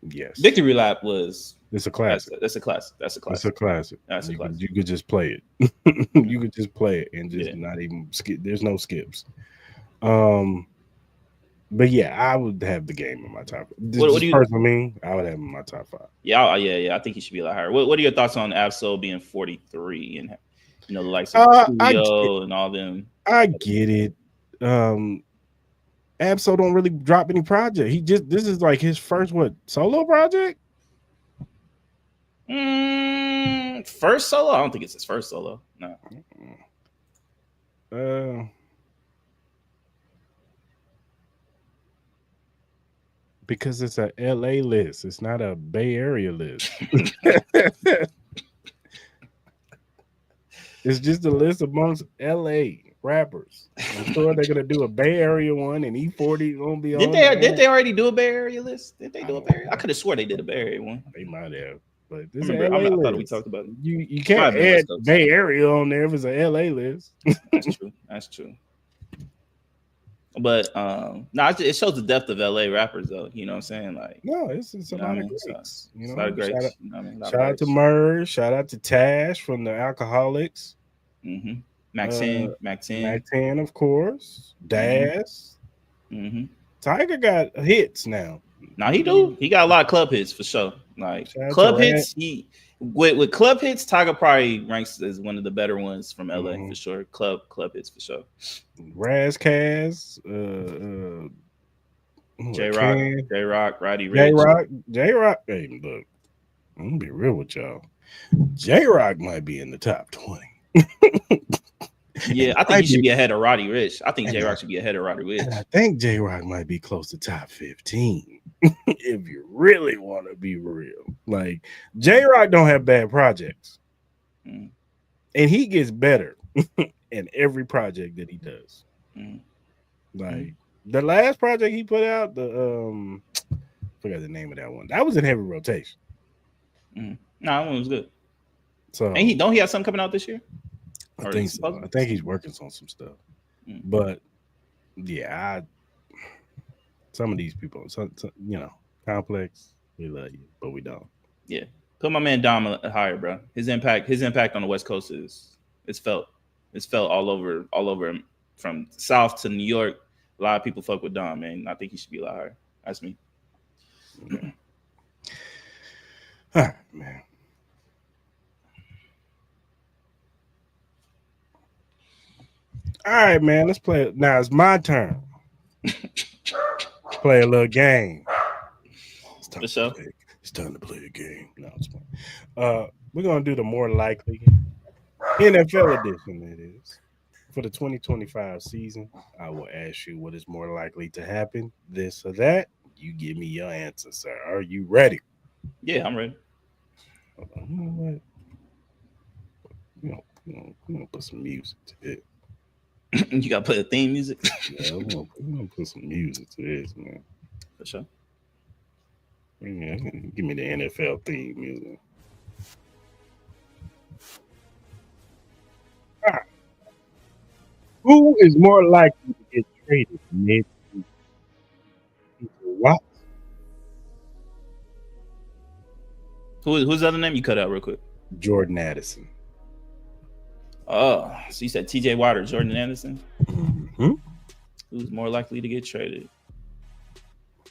Yes, Victory Lap was. It's a classic. That's a classic. That's a classic. It's a classic. That's a classic. You could just play it. You could just play it and just not even skip. There's no skips. But yeah, I would have the game in my top. What do you personally? I would have him in my top 5. Yeah. I think he should be a lot higher. What are your thoughts on Absol being 43 and the likes of Studio and all them? I get it. Absol don't really drop any project. This is like his first solo project. First solo? I don't think it's his first solo. No. Because it's a LA list. It's not a Bay Area list. It's just a list amongst LA rappers. I'm sure they're gonna do a Bay Area one, and E40 gonna be on. Did they already do a Bay Area list? Did they do a Bay Area? I could have swore they did a Bay Area one. They might have, but this I thought we talked about it. You can't add Bay Area on there if it's a LA list. That's true. That's true. But it shows the depth of LA rappers, though. You know what I'm saying? Like, no, it's a lot of greats. A lot of greats. Shout out to Merge. Shout out to Tash from the Alcoholics. Mm-hmm. Mac 10, of course. Daz. Mm-hmm. Tiger got hits now. Now he do. He got a lot of club hits for sure. Like club hits, with club hits, Tiger probably ranks as one of the better ones from LA for sure. Club hits for sure. Raz Kaz, J Rock, Roddy Ricch. J Rock. Hey, look, I'm gonna be real with y'all. J Rock might be in the top 20. Yeah, I think he should be ahead of Roddy Rich. I think J-Rock should be ahead of Roddy Rich. And I think J-Rock might be close to top 15 if you really want to be real. Like, J-Rock don't have bad projects. And he gets better in every project that he does. Like, the last project he put out, the forgot the name of that one. That was in heavy rotation. No, that one was good. So, and he have something coming out this year? I think so. I think he's working on some stuff. But yeah, some of these people, some, you know, Complex, we love you, but we don't. Yeah, put my man Dom higher, bro. His impact on the West Coast it's felt all over from South to New York. A lot of people fuck with Dom, man. I think he should be a lot higher. That's me. All right, man. All right, man. Let's play it. Now it's my turn. Play a little game. It's time to play a game. No, it's fine. We're gonna do the more likely NFL edition. It is for the 2025 season. I will ask you what is more likely to happen, this or that. You give me your answer, sir. Are you ready? Yeah, I'm ready. Hold on. You know what? We're gonna put some music to it. You gotta put a theme music. Yeah, we're gonna put some music to this, man. For sure. Yeah, give me the NFL theme music. All right. Who is more likely to get traded mid? What? Who's the other name you cut out real quick? Jordan Addison. Oh, so you said TJ Watt or Jordan Addison? Mm-hmm. Who's more likely to get traded?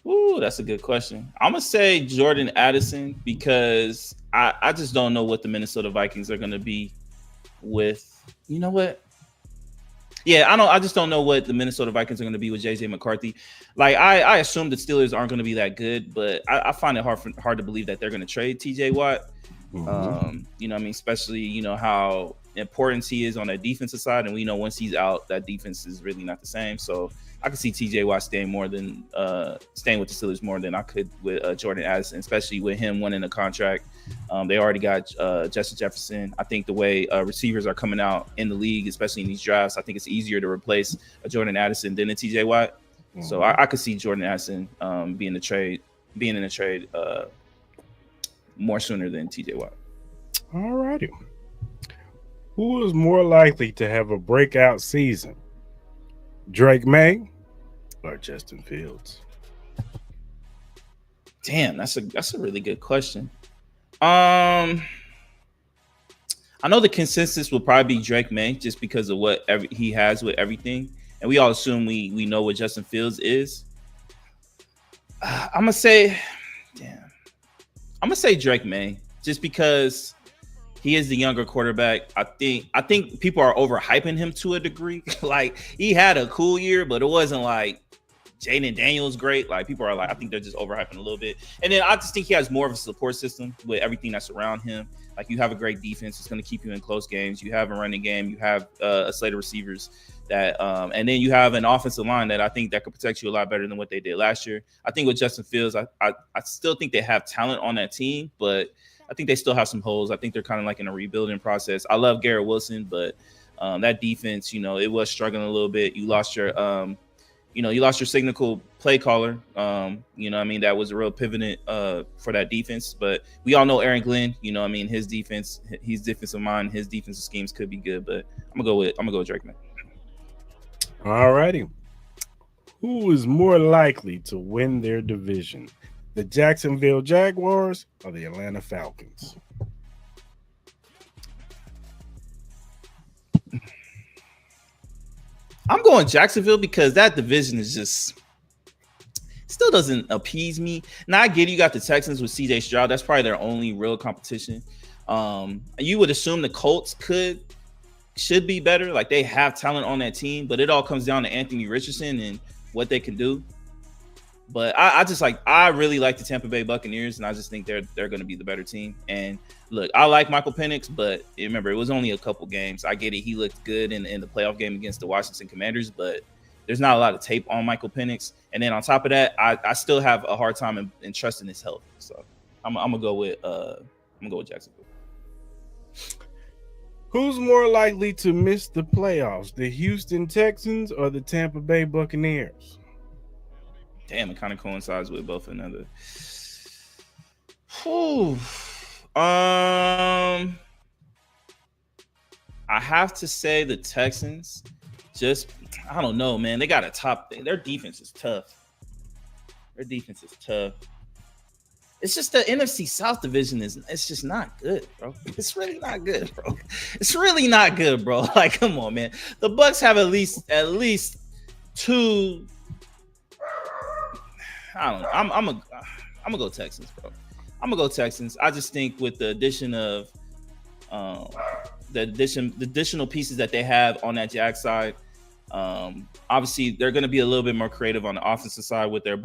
Ooh, that's a good question. I'm gonna say Jordan Addison because I just don't know what the Minnesota Vikings are gonna be with. You know what? Yeah, I just don't know what the Minnesota Vikings are going to be with JJ McCarthy. Like I assume the Steelers aren't going to be that good, but I find it hard to believe that they're going to trade TJ Watt. Mm-hmm. You know what I mean? Especially, you know, how important he is on that defensive side. And we know once he's out, that defense is really not the same. So I could see TJ Watt staying with the Steelers more than I could with Jordan Addison, especially with him winning a contract. They already got Justin Jefferson. I think the way receivers are coming out in the league, especially in these drafts, I think it's easier to replace a Jordan Addison than a TJ Watt. Mm-hmm. So I could see Jordan Addison being in a trade more sooner than TJ Watt. All righty. Who is more likely to have a breakout season? Drake May or Justin Fields? Damn, that's a really good question. I know the consensus will probably be Drake May just because of what he has with everything, and we all assume we know what Justin Fields is. I'm gonna say Drake May just because he is the younger quarterback. I think people are overhyping him to a degree. Like, he had a cool year, but it wasn't like Jaden Daniels great. Like, people are like, I think they're just overhyping a little bit. And then I just think he has more of a support system with everything that's around him. Like, you have a great defense. It's going to keep you in close games. You have a running game. You have a slate of receivers that, and then you have an offensive line that I think that could protect you a lot better than what they did last year. I think with Justin Fields, I still think they have talent on that team, but I think they still have some holes. I think they're kind of like in a rebuilding process. I love Garrett Wilson, but that defense, you know, it was struggling a little bit. You lost your, signal play caller. You know what I mean? That was a real pivot for that defense. But we all know Aaron Glenn, you know what I mean? His defense, his defensive mind, his defensive schemes could be good, but I'm gonna go with Drake, man. All righty. Who is more likely to win their division? The Jacksonville Jaguars or the Atlanta Falcons? I'm going Jacksonville because that division is just still doesn't appease me. Now I get you got the Texans with CJ Stroud. That's probably their only real competition. You would assume the Colts should be better. Like, they have talent on that team, but it all comes down to Anthony Richardson and what they can do. But I really like the Tampa Bay Buccaneers, and I just think they're going to be the better team. And look, I like Michael Penix, but remember, it was only a couple games. I get it; he looked good in the playoff game against the Washington Commanders, but there's not a lot of tape on Michael Penix. And then on top of that, I still have a hard time in trusting his health. So I'm gonna go with Jacksonville. Who's more likely to miss the playoffs, the Houston Texans or the Tampa Bay Buccaneers? Damn, it kind of coincides with both another. Whew. I have to say the Texans. Just, I don't know, man. They got a top thing. Their defense is tough. It's just the NFC South division it's just not good, bro. It's really not good, bro. It's really not good, bro. Like, come on, man. The Bucks have at least two. I don't know. I'm gonna go Texans, bro. I'm gonna go Texans. I just think with the addition of the additional pieces that they have on that Jack side, obviously they're gonna be a little bit more creative on the offensive side with their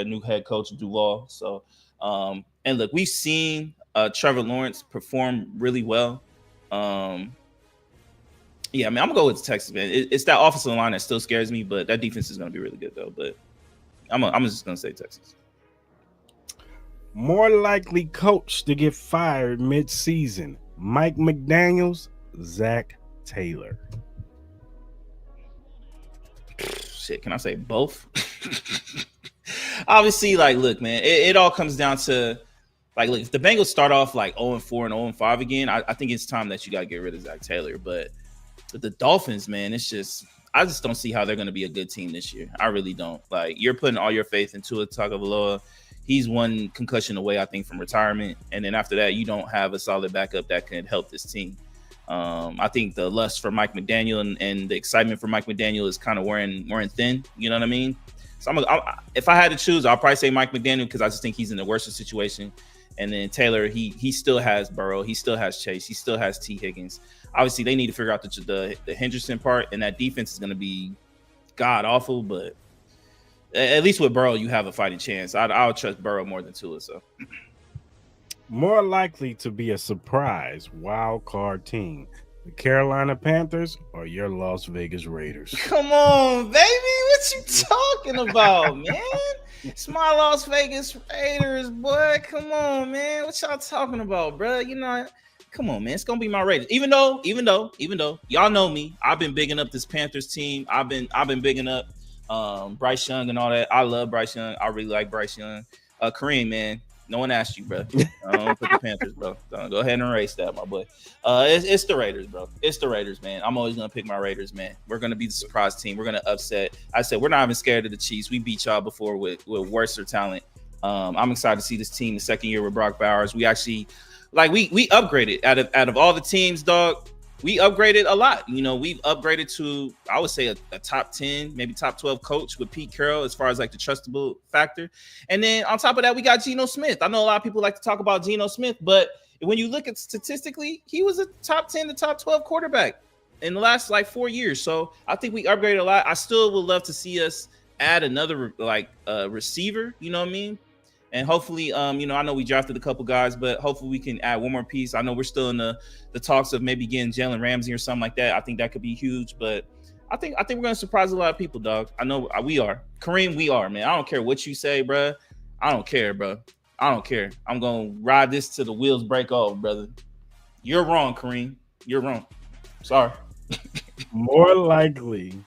new head coach Duval. So, and look, we've seen Trevor Lawrence perform really well. Yeah, I mean, I'm gonna go with Texas, man. It's that offensive line that still scares me, but that defense is gonna be really good though. But I'm just gonna say Texas. More likely coach to get fired mid-season: Mike McDaniels, Zach Taylor. Shit, can I say both? Obviously, like, look, man, it all comes down to, like, look, if the Bengals start off like 0-4 and 0-5 again, I think it's time that you got to get rid of Zach Taylor. But the Dolphins, man, I just don't see how they're going to be a good team this year. I really don't. Like, you're putting all your faith into Tua Tagovailoa. He's one concussion away, I think, from retirement. And then after that, you don't have a solid backup that can help this team. I think the lust for Mike McDaniel and the excitement for Mike McDaniel is kind of wearing thin. You know what I mean? So if I had to choose, I'll probably say Mike McDaniel because I just think he's in the worst situation. And then Taylor, he still has Burrow, he still has Chase, he still has T. Higgins. Obviously, they need to figure out the Henderson part, and that defense is going to be god awful. But at least with Burrow, you have a fighting chance. I'll trust Burrow more than Tua. So, more likely to be a surprise wild card team: the Carolina Panthers or your Las Vegas Raiders? Come on, baby, what you talking about, man? It's my Las Vegas Raiders, boy. Come on, man. What y'all talking about, bro? You know, come on, man. It's gonna be my Raiders. Even though y'all know me, I've been bigging up this Panthers team. I've been bigging up Bryce Young and all that. I love Bryce Young. I really like Bryce Young. Kareem, man. No one asked you, bro. Don't put the Panthers, bro. Go ahead and erase that, my boy. It's the Raiders, bro. It's the Raiders, man. I'm always gonna pick my Raiders, man. We're gonna be the surprise team. We're gonna upset. I said we're not even scared of the Chiefs. We beat y'all before with worse talent. I'm excited to see this team the second year with Brock Bowers. We actually we upgraded out of all the teams, dog. We upgraded a lot. You know, we've upgraded to, I would say, a top 10, maybe top 12 coach with Pete Carroll as far as like the trustable factor. And then on top of that, we got Geno Smith. I know a lot of people like to talk about Geno Smith, but when you look at statistically, he was a top 10 to top 12 quarterback in the last 4 years. So I think we upgraded a lot. I still would love to see us add another receiver, you know what I mean? And hopefully, I know we drafted a couple guys, but hopefully we can add one more piece. I know we're still in the talks of maybe getting Jalen Ramsey or something like that. I think that could be huge, but I think we're going to surprise a lot of people, dog. I know we are. Kareem, we are, man. I don't care what you say, bro. I don't care, bro. I don't care. I'm going to ride this till the wheels break off, brother. You're wrong, Kareem. You're wrong. Sorry. More likely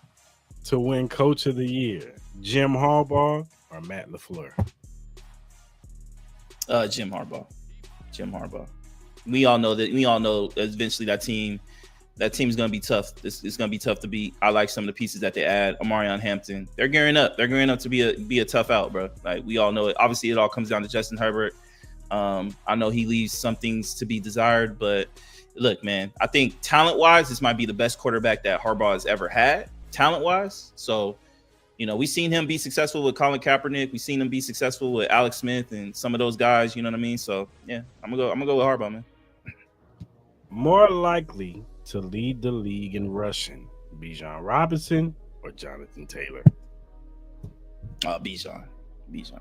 to win Coach of the Year: Jim Harbaugh or Matt LaFleur? Jim Harbaugh. We all know eventually that team is going to be tough. It's going to be tough to beat. I like some of the pieces that they add. Omarion Hampton. They're gearing up. They're gearing up to be a tough out, bro. Like, we all know it. Obviously, it all comes down to Justin Herbert. I know he leaves some things to be desired, but look, man, I think talent-wise, this might be the best quarterback that Harbaugh has ever had, talent-wise. So, we've seen him be successful with Colin Kaepernick. We've seen him be successful with Alex Smith and some of those guys. You know what I mean? So, yeah, I'm gonna go with Harbaugh, man. More likely to lead the league in rushing: Bijan Robinson or Jonathan Taylor? Bijan. Bijan.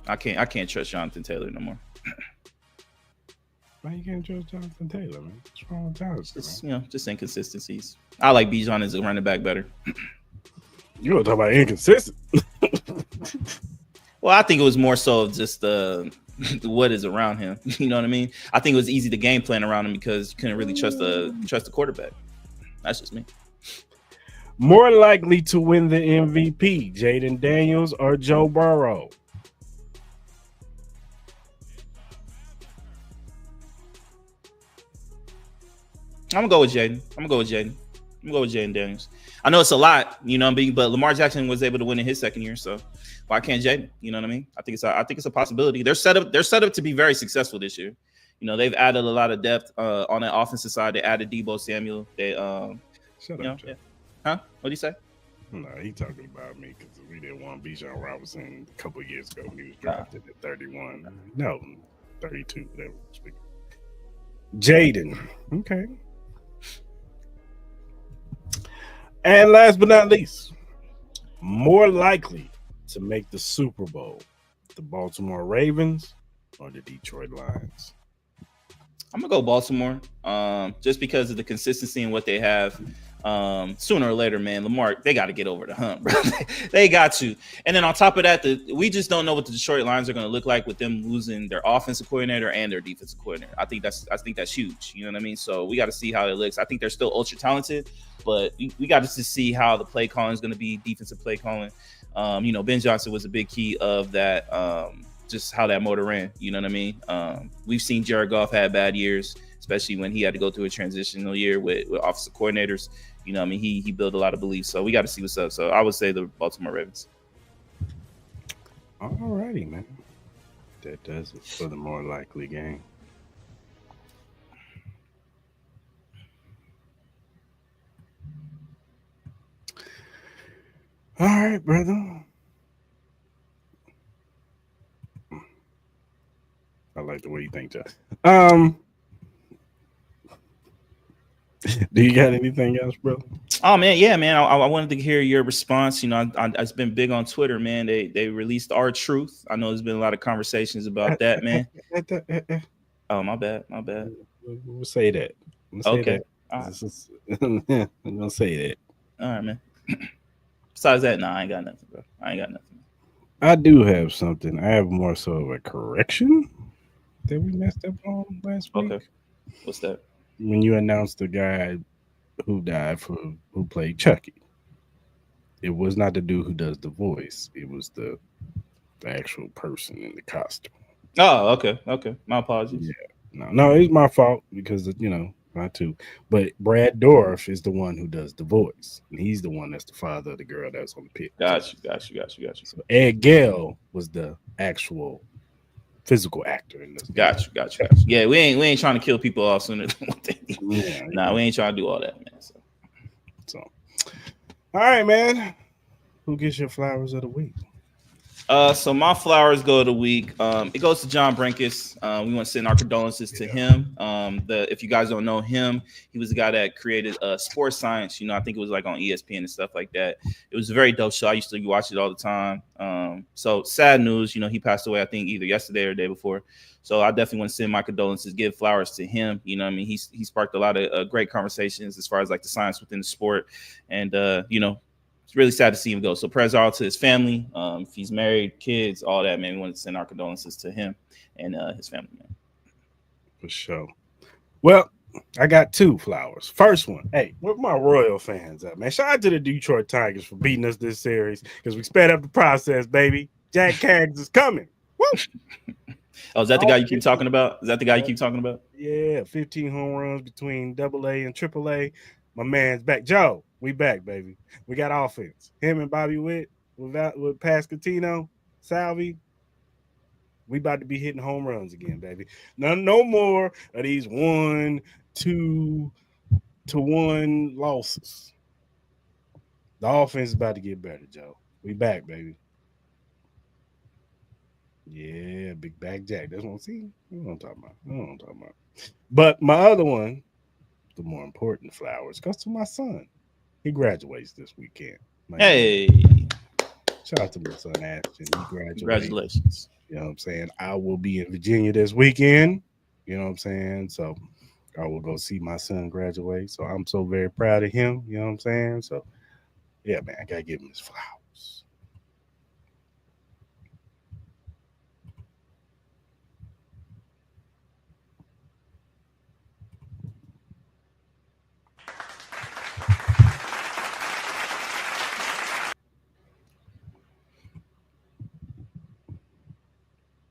I can't trust Jonathan Taylor no more. Why you can't trust Jonathan Taylor, man? What's wrong with Jonathan, man? Just inconsistencies. I like Bijan as a running back better. You gonna talk about inconsistent? Well, I think it was more so just what is around him. You know what I mean? I think it was easy to game plan around him because you couldn't really trust the quarterback. That's just me. More likely to win the MVP, Jaden Daniels or Joe Burrow? I'm gonna go with Jaden Daniels. I know it's a lot, you know what I mean, but Lamar Jackson was able to win in his second year, so why can't Jaden? You know what I mean? I think it's a possibility. They're set up to be very successful this year. You know, they've added a lot of depth on the offensive side. They added Deebo Samuel. They Shut you up, know, yeah. Huh? What do you say? No, he talking about me because we didn't want Bijan Robinson a couple of years ago when he was drafted at 31. No, 32, whatever. Jaden. Okay. And last but not least, more likely to make the Super Bowl, the Baltimore Ravens or the Detroit Lions? I'm gonna go Baltimore, just because of the consistency in what they have. Sooner or later, man, Lamar, they got to get over the hump, bro. They got to. And then on top of that, we just don't know what the Detroit Lions are going to look like with them losing their offensive coordinator and their defensive coordinator. I think that's huge. You know what I mean? So we got to see how it looks. I think they're still ultra talented, but we got to see how the play calling is going to be, defensive play calling. Ben Johnson was a big key of that. Just how that motor ran. You know what I mean? We've seen Jared Goff had bad years, especially when he had to go through a transitional year with offensive coordinators. You know what I mean? He built a lot of belief. So we got to see what's up. So I would say the Baltimore Ravens. All righty, man. That does it for the more likely game. All right, brother. I like the way you think, Josh. Do you got anything else, bro? Oh man, yeah, man. I wanted to hear your response. You know, I've been big on Twitter, man. They released our truth. I know there's been a lot of conversations about that, man. Oh, my bad. We'll say that. Okay. I'm gonna say that. All right, man. Besides that, I ain't got nothing, bro. I do have something. I have more so of a correction that we messed up on last week. Okay. What's that? When you announced the guy who died who played Chucky, it was not the dude who does the voice. It was the actual person in the costume. Oh, okay. My apologies. Yeah. No, it's my fault because not too. But Brad Dourif is the one who does the voice, and he's the one that's the father of the girl that's on the pit. Got you. So Ed Gale was the actual physical actor in this. Got you. Yeah, we ain't trying to kill people off sooner than what they do. We ain't trying to do all that, man. So all right, man. Who gets your flowers of the week? So my flowers go of the week. It goes to John Brinkus. We want to send our condolences to him. If you guys don't know him, he was the guy that created Sports Science. I think it was like on ESPN and stuff like that. It was a very dope show. I used to watch it all the time. So sad news. He passed away, I think either yesterday or the day before. So I definitely want to send my condolences, give flowers to him. He sparked a lot of great conversations as far as like the science within the sport, and it's really sad to see him go. So prayers out to his family. If he's married, kids, all that, man. We want to send our condolences to him and his family, man. For sure. Well, I got two flowers. First one, hey, where my Royal fans at, man? Shout out to the Detroit Tigers for beating us this series because we sped up the process, baby. Jack Caggs is coming. Woo! Oh, is that the guy you keep talking about? Yeah, 15 home runs between AA and AAA. My man's back. Joe, we back, baby. We got offense. Him and Bobby Witt with Pascatino, Salvi. We about to be hitting home runs again, baby. No more of these 1-2 to 1 losses. The offense is about to get better, Joe. We back, baby. Yeah, big back Jack. That's what I'm seeing. That's what I'm talking about. But my other one, the more important flowers, goes to my son. He graduates this weekend. Hey. Shout out to my son Ashton. He graduated. Congratulations. You know what I'm saying? I will be in Virginia this weekend. You know what I'm saying? So I will go see my son graduate. So I'm so very proud of him. You know what I'm saying? So yeah, man, I gotta give him his flowers.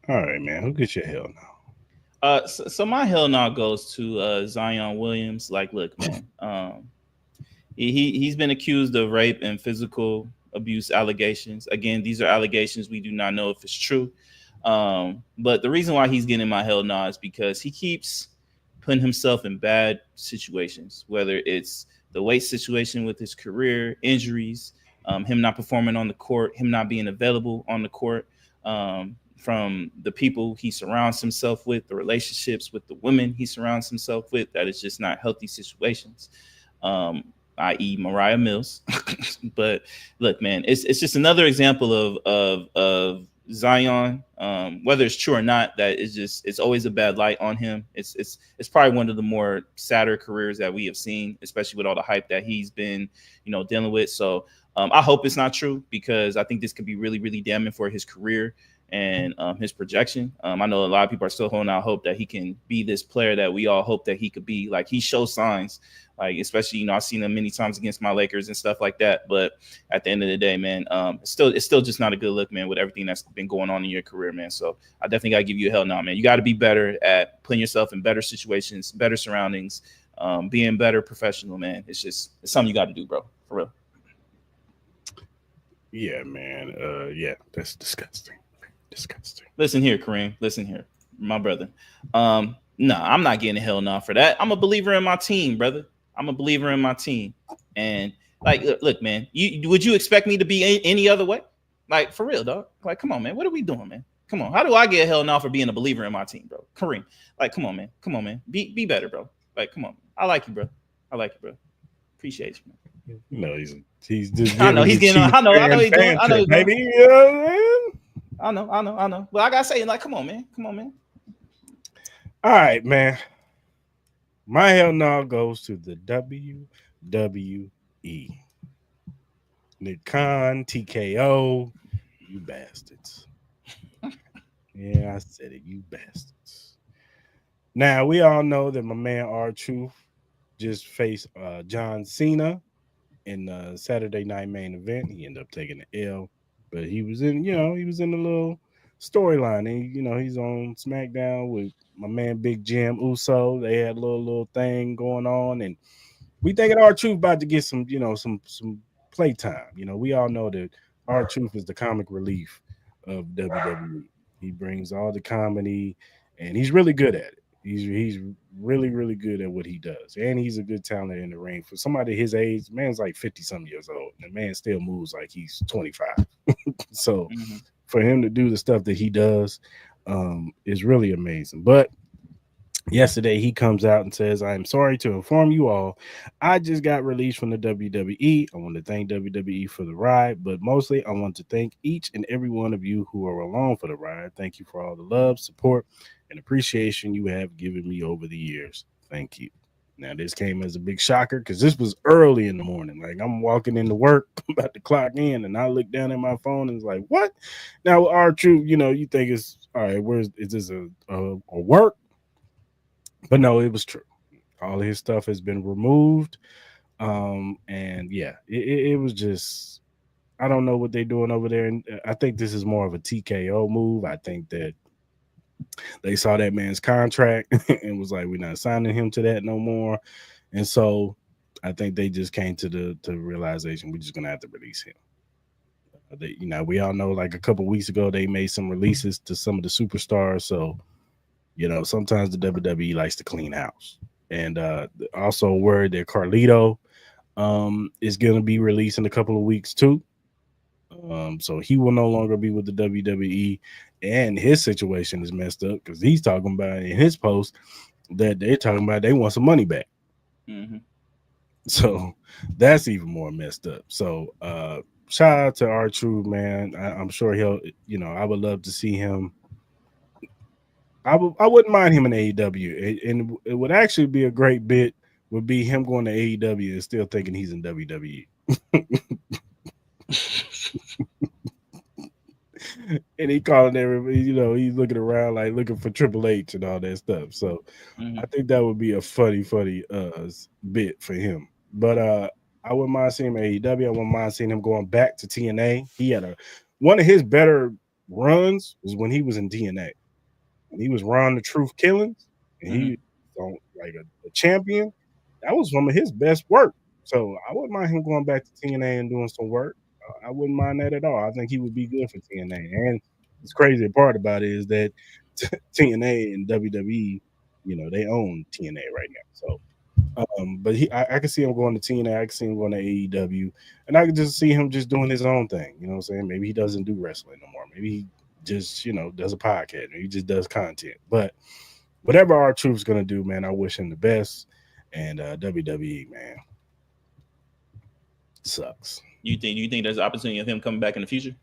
All right, man. Who gets your hell now? So my hell now goes to Zion Williams. Like, look, man, he's been accused of rape and physical abuse allegations. Again, these are allegations. We do not know if it's true. But the reason why he's getting my hell now is because he keeps putting himself in bad situations, whether it's the weight situation with his career, injuries, him not performing on the court, him not being available on the court, from the people he surrounds himself with, the relationships with the women he surrounds himself with, that is just not healthy situations. I.e. Mariah Mills. But look, man, it's just another example of Zion, whether it's true or not, that is just, it's always a bad light on him. It's probably one of the more sadder careers that we have seen, especially with all the hype that he's been, dealing with. So I hope it's not true, because I think this could be really, really damning for his career and his projection. I know a lot of people are still holding out hope that he can be this player that we all hope that he could be. Like, he shows signs, like, especially, I've seen him many times against my Lakers and stuff like that. But at the end of the day, man, it's still just not a good look, man, with everything that's been going on in your career, man. So I definitely got to give you a hell no, man. You got to be better at putting yourself in better situations, better surroundings, being better professional, man. It's something you got to do, bro, for real. Yeah, man. Yeah, that's disgusting. Disgusting. Listen here, Kareem. Listen here, my brother. No, I'm not getting a hell no for that. I'm a believer in my team, brother. I'm a believer in my team. And like, look, man, would you expect me to be any other way? Like, for real, dog. Like, come on, man. What are we doing, man? Come on. How do I get a hell no for being a believer in my team, bro? Kareem. Like, come on, man. Come on, man. Be better, bro. Like, come on. I like you, bro. I like you, bro. Appreciate you, man. No, he's just I know he's getting. I know he's doing. I know he's doing. Maybe, you know what I mean? I know. But I gotta say, like, come on, man. Come on, man. All right, man. My hell no goes to the WWE. Nick Khan, TKO, you bastards. Yeah, I said it, you bastards. Now, we all know that my man R-Truth just faced John Cena in the Saturday night main event. He ended up taking the L, but he was in a little storyline. And, he's on SmackDown with my man Big Jim Uso. They had a little thing going on, and we thinking R-Truth about to get some playtime. We all know that R-Truth is the comic relief of WWE. He brings all the comedy, and he's really good at it. He's really, really good at what he does, and he's a good talent in the ring. For somebody his age, man's like 50-some years old, and the man still moves like he's 25. So for him to do the stuff that he does is really amazing. But yesterday, he comes out and says, I am sorry to inform you all, I just got released from the WWE. I want to thank WWE for the ride, but mostly I want to thank each and every one of you who are along for the ride. Thank you for all the love, support, and appreciation you have given me over the years. Thank you. Now, this came as a big shocker because this was early in the morning. Like, I'm walking into work, I'm about to clock in, and I look down at my phone and it's like, what? Now, R-Truth, you think it's, all right, is this a work? But no, it was true. All his stuff has been removed. And yeah, it was just, I don't know what they're doing over there. And I think this is more of a TKO move. I think that they saw that man's contract and was like, we're not signing him to that no more. And so I think they just came to the realization we're just gonna have to release him. We all know, like, a couple weeks ago they made some releases to some of the superstars. So sometimes the WWE likes to clean house. And also word that Carlito is going to be released in a couple of weeks too. So he will no longer be with the WWE, and his situation is messed up because he's talking about in his post that they're talking about they want some money back. So that's even more messed up. So shout out to R True, man. I'm sure he'll, I would love to see him. I wouldn't mind him in AEW, and it would actually be a great bit. Would be him going to AEW and still thinking he's in WWE, and he calling everybody. He's looking around like looking for Triple H and all that stuff. So I Mhm. think that would be a funny bit for him. But I wouldn't mind seeing him at AEW. I wouldn't mind seeing him going back to TNA. He had one of his better runs was when he was in TNA. When he was Ron the Truth Killings, and he Mhm. on like a champion. That was some of his best work. So I wouldn't mind him going back to TNA and doing some work. I wouldn't mind that at all. I think he would be good for TNA. And the crazy part about it is that TNA and WWE, they own TNA right now. So but I can see him going to TNA. I can see him going to AEW, and I can just see him just doing his own thing. You know what I'm saying? Maybe he doesn't do wrestling no more. Maybe he just does a podcast. Maybe he just does content. But whatever our Truth's gonna do, man, I wish him the best. And WWE, man, sucks. You think there's an opportunity of him coming back in the future?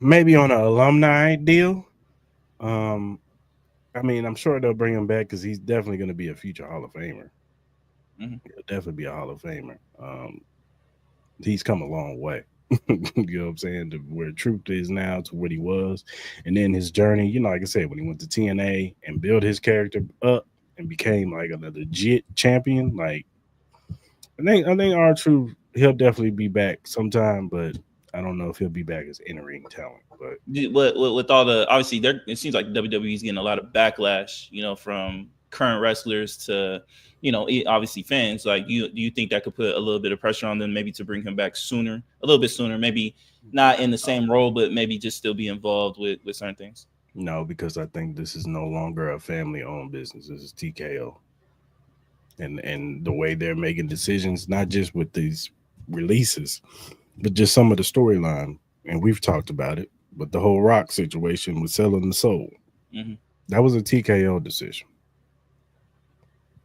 Maybe on an alumni deal. Um, I mean, I'm sure they'll bring him back because he's definitely going to be a future Hall of Famer. Hmm. He'll definitely be a Hall of Famer. He's come a long way. You know what I'm saying? To where Truth is now to what he was. And then his journey, like I said, when he went to TNA and built his character up and became like a legit champion, like I think our Truth, he'll definitely be back sometime, but I don't know if he'll be back as in-ring talent. But With all the obviously there, it seems like WWE is getting a lot of backlash, from current wrestlers to, obviously fans. Like, do you think that could put a little bit of pressure on them, maybe to bring him back sooner, a little bit sooner, maybe not in the same role, but maybe just still be involved with certain things? no, because I think this is no longer a family-owned business. This is TKO. And the way they're making decisions, not just with these releases, but just some of the storyline. And we've talked about it, but the whole Rock situation with selling the soul, Hmm. that was a TKO decision.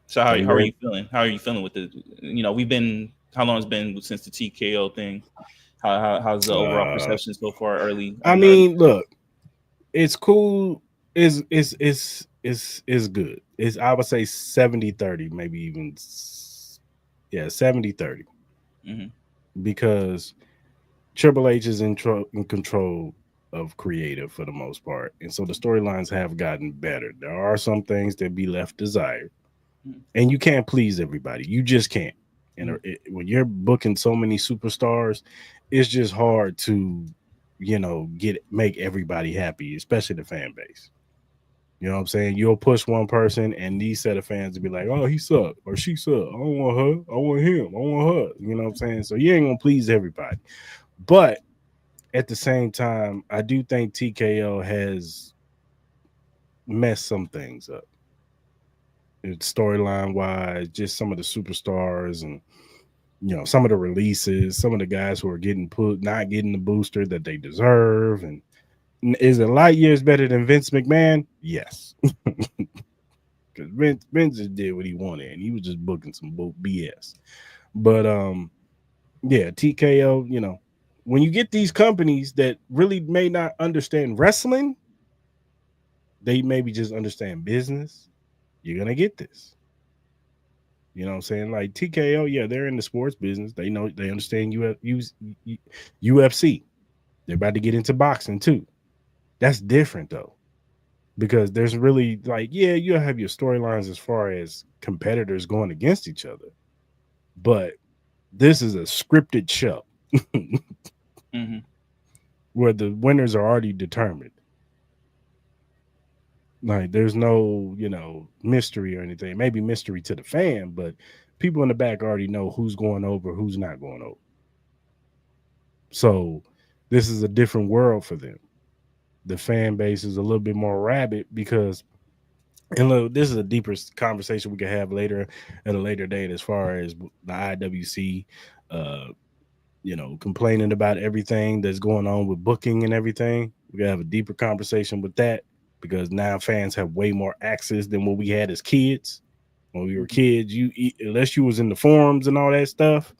So They how are were, you feeling? How are you feeling with the? We've been how long it's been since the TKO thing? How's the overall uh, perception so far? I Early. mean, look, it's cool. Is good. It's, I would say, 70-30, maybe even, yeah, 70-30, Hmm. because Triple H is in control of creative for the most part, and so the storylines have gotten better. There are some things that be left desired, and you can't please everybody. You just can't. And Hmm. when you're booking so many superstars, it's just hard to, get make everybody happy, especially the fan base. You know what I'm saying? You'll push one person, and these set of fans will be like, "Oh, he sucked or she sucked. I don't want her. I want him. I want her." You know what I'm saying? So you ain't gonna please everybody, but at the same time, I do think TKO has messed some things up. It's storyline wise, just some of the superstars and some of the releases, some of the guys who are getting put, not getting the booster that they deserve. And is it light years better than Vince McMahon? Yes, because Vince just did what he wanted, and he was just booking some BS. But yeah, TKO. When you get these companies that really may not understand wrestling, they maybe just understand business, you're gonna get this. You know what I'm saying? Like TKO, yeah, they're in the sports business. They know, they understand UFC. They're about to get into boxing too. That's different though, because there's really, like, yeah, you'll have your storylines as far as competitors going against each other, but this is a scripted show Hmm. where the winners are already determined. Like there's no, mystery or anything. Maybe mystery to the fan, but people in the back already know who's going over, who's not going over. So this is a different world for them. The fan base is a little bit more rabid because, and look, this is a deeper conversation we could have later at a later date as far as the IWC, uh, complaining about everything that's going on with booking and everything. We gotta have a deeper conversation with that because now fans have way more access than what we had as kids. When we were kids, unless you was in the forums and all that stuff,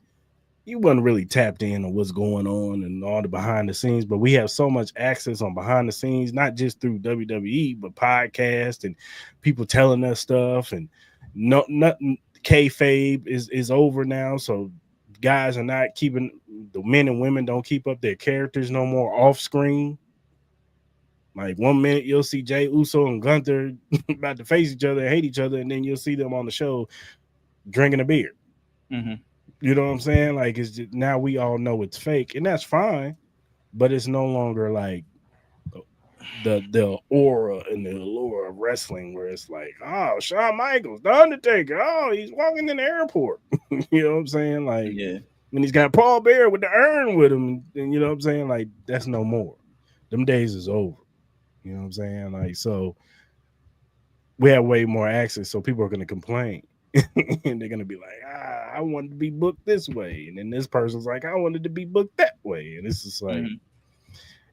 you wasn't really tapped in on what's going on and all the behind the scenes. But we have so much access on behind the scenes, not just through WWE, but podcast and people telling us stuff. And no, nothing kayfabe is over now, so guys are not keeping the men and women don't keep up their characters no more off screen. Like 1 minute you'll see Jay Uso and Gunther about to face each other and hate each other, and then you'll see them on the show drinking a beer. Mm-hmm. You know what I'm saying? Like it's just, now we all know it's fake, and that's fine. But it's no longer like the aura and the allure of wrestling, where it's like, oh, Shawn Michaels, the Undertaker, oh, he's walking in the airport. You know what I'm saying? Like Yeah. when he's got Paul Bear with the urn with him, and you know what I'm saying? Like that's no more. Them days is over. You know what I'm saying? Like so, we have way more access, so people are going to complain. And they're gonna be like, I wanted to be booked this way, and then this person's like, I wanted to be booked that way, and it's just like,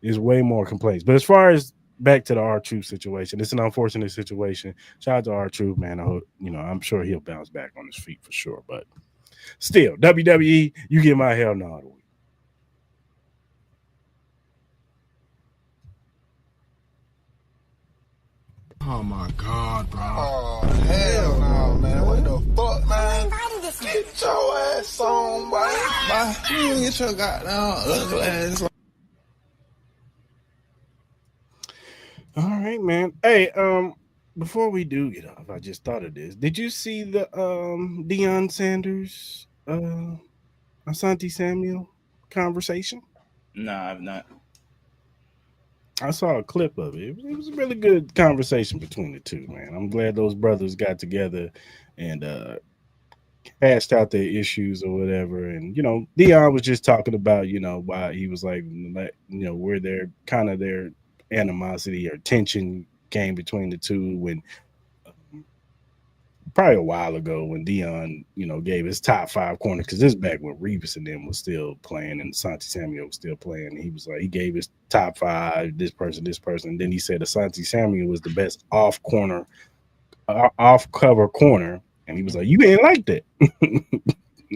there's way more complaints. But as far as back to the R-Truth situation, it's an unfortunate situation. Shout out to R-Truth, man. I hope, I'm sure he'll bounce back on his feet for sure. But still, WWE, you get my hell no all the week. Oh my God, bro. Oh, hell no, man. What the fuck, man? Get your ass on, boy. You get your goddamn ugly ass on. All right, man. Hey, before we do get off, I just thought of this. Did you see the Deion Sanders Asante Samuel conversation? No, I've not. I saw a clip of it. It was a really good conversation between the two, man. I'm glad those brothers got together and hashed out their issues or whatever. And Dion was just talking about why he was like where their kind of their animosity or tension came between the two when probably a while ago when Dion gave his top 5 corners, because this is back when Revis and them was still playing and Asante Samuel was still playing. And he was like, he gave his top 5, this person, and then he said Asante Samuel was the best off cover corner, and he was like, you ain't like that. And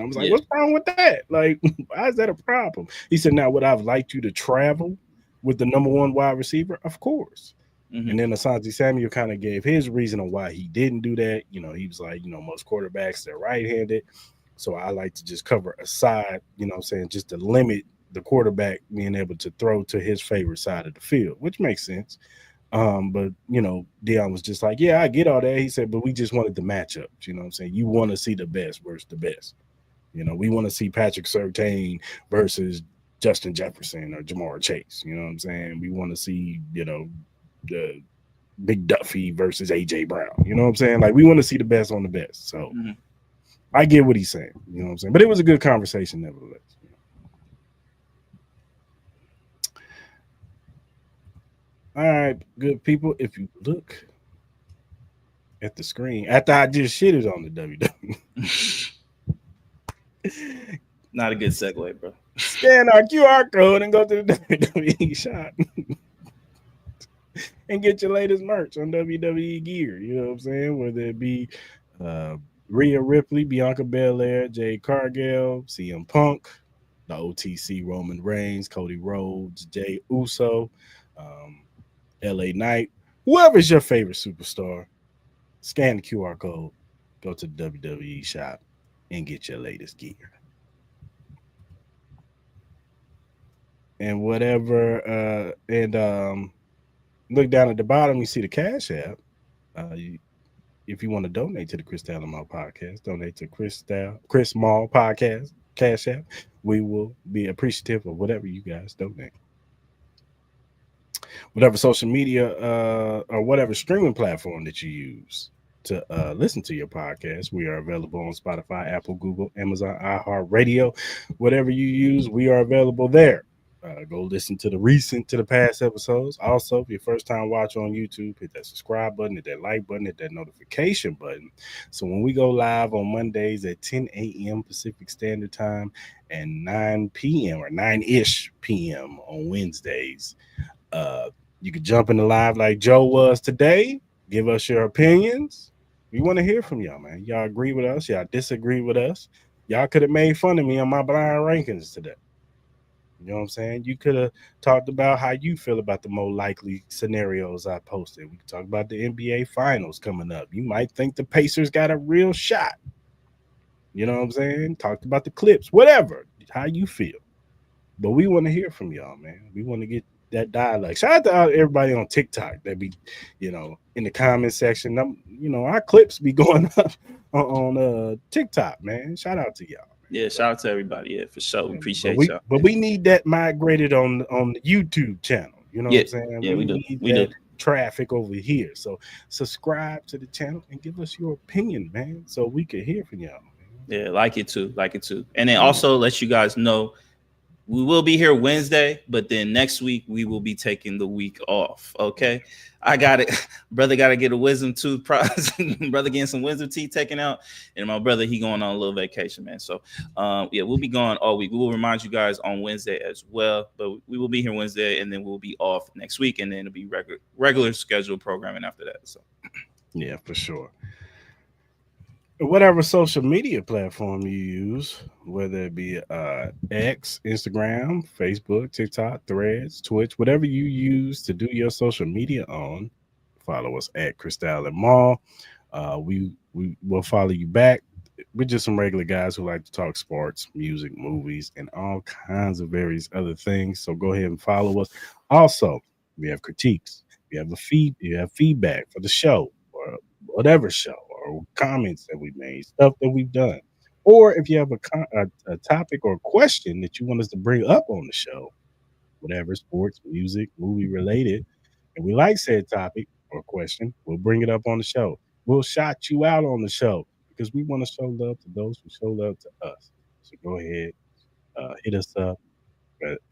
I was like, what's wrong with that? Like, why is that a problem? He said, now would I've liked you to travel with the number 1 wide receiver? Of course. Mm-hmm. And then Asante Samuel kind of gave his reason on why he didn't do that. He was like, most quarterbacks, they're right-handed. So I like to just cover a side, just to limit the quarterback being able to throw to his favorite side of the field, which makes sense. But Dion was just like, yeah, I get all that. He said, but we just wanted the matchups. You know what I'm saying? You want to see the best versus the best. We want to see Patrick Surtain versus Justin Jefferson or Jamar Chase. You know what I'm saying? We want to see, the Big Duffy versus AJ Brown. You know what I'm saying? Like, we want to see the best on the best. So I get what he's saying. You know what I'm saying? But it was a good conversation nevertheless. All right, good people. If you look at the screen, after I just shitted on the WWE. Not a good segue, bro. Scan our QR code and go to the WWE shop and get your latest merch on WWE gear. You know what I'm saying? Whether it be Rhea Ripley, Bianca Belair, Jade Cargill, CM Punk, the OTC Roman Reigns, Cody Rhodes, Jey Uso, LA Knight, whoever's your favorite superstar, scan the QR code, go to the WWE shop and get your latest gear. And whatever, look down at the bottom, you see the Cash App. If you want to donate to the Cris Mal podcast, donate to Cris Mal podcast Cash App. We will be appreciative of whatever you guys donate. Whatever social media or whatever streaming platform that you use to listen to your podcast, we are available on Spotify, Apple, Google, Amazon, iHeartRadio. Whatever you use, we are available there. Go listen to the past episodes. Also, if you're first time watching on YouTube, hit that subscribe button, hit that like button, hit that notification button. So when we go live on Mondays at 10 a.m. Pacific Standard Time and 9 p.m. or 9-ish p.m. on Wednesdays, you can jump in the live like Joe was today. Give us your opinions. We want to hear from y'all, man. Y'all agree with us? Y'all disagree with us? Y'all could have made fun of me on my blind rankings today. You know what I'm saying? You could have talked about how you feel about the more likely scenarios I posted. We could talk about the NBA finals coming up. You might think the Pacers got a real shot. You know what I'm saying? Talked about the Clips, whatever, how you feel. But we want to hear from y'all, man. We want to get that dialogue. Shout out to everybody on TikTok that be, in the comment section. Our clips be going up on TikTok, man. Shout out to y'all. Yeah, shout out to everybody. Yeah, for sure. We appreciate y'all. But we need that migrated on the YouTube channel. You know what I'm saying? Yeah, we do. Need We that do. traffic over here. So subscribe to the channel and give us your opinion, man, so we can hear from y'all. Man. Yeah, like it too. And then also let you guys know we will be here Wednesday, but then next week we will be taking the week off. Okay. I got it. Brother got to get a wisdom tooth prize. Brother getting some wisdom teeth taken out. And my brother, he going on a little vacation, man. So, we'll be gone all week. We will remind you guys on Wednesday as well. But we will be here Wednesday, and then we'll be off next week. And then it'll be regular scheduled programming after that. So, yeah, for sure. Whatever social media platform you use, whether it be X, Instagram, Facebook, TikTok, Threads, Twitch, whatever you use to do your social media on, follow us at Cris Mal. We will follow you back. We're just some regular guys who like to talk sports, music, movies, and all kinds of various other things. So go ahead and follow us. Also, we have critiques. We have feedback for the show or whatever show, or comments that we made, stuff that we've done. Or if you have a topic or question that you want us to bring up on the show, whatever, sports, music, movie related, and we like said topic or question, we'll bring it up on the show. We'll shout you out on the show because we want to show love to those who show love to us. So go ahead, hit us up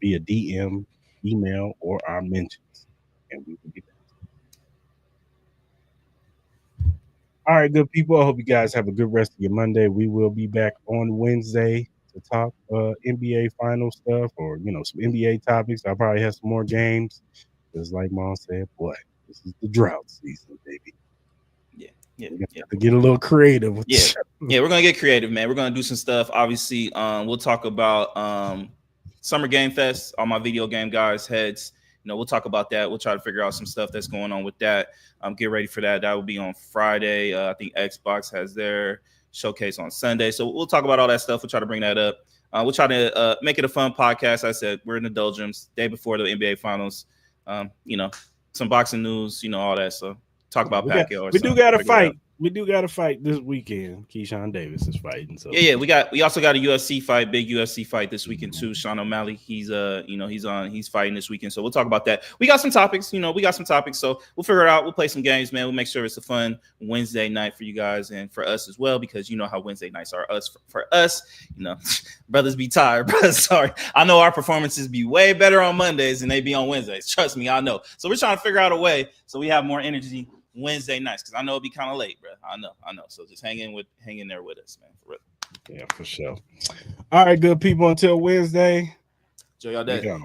via DM, email, or our mentions, and we will get back. All right, good people. I hope you guys have a good rest of your Monday. We will be back on Wednesday to talk NBA final stuff or, some NBA topics. I'll probably have some more games. Just like Mom said, boy, this is the drought season, baby. Yeah. To get a little creative. Yeah, we're going to get creative, man. We're going to do some stuff. Obviously, we'll talk about Summer Game Fest. All my video game guys' heads. We'll talk about that. We'll try to figure out some stuff that's going on with that. Get ready for that. That will be on Friday. I think Xbox has their showcase on Sunday. So we'll talk about all that stuff. We'll try to bring that up. We'll try to make it a fun podcast. I said we're in the doldrums, day before the NBA Finals. Some boxing news, all that. So talk about Pacquiao. We do got to fight. We do got to fight this weekend. Keyshawn Davis is fighting. So yeah. We also got a UFC fight, big UFC fight this weekend too. Sean O'Malley, he's fighting this weekend. So we'll talk about that. We got some topics. So we'll figure it out. We'll play some games, man. We'll make sure it's a fun Wednesday night for you guys and for us as well, because you know how Wednesday nights are for us. Brothers be tired, brothers. Sorry, I know our performances be way better on Mondays than they be on Wednesdays. Trust me, I know. So we're trying to figure out a way so we have more energy Wednesday nights, because I know it'll be kind of late, bro. I know. So just hang in there with us, man. For real. Yeah, for sure. All right, good people. Until Wednesday. Enjoy y'all day.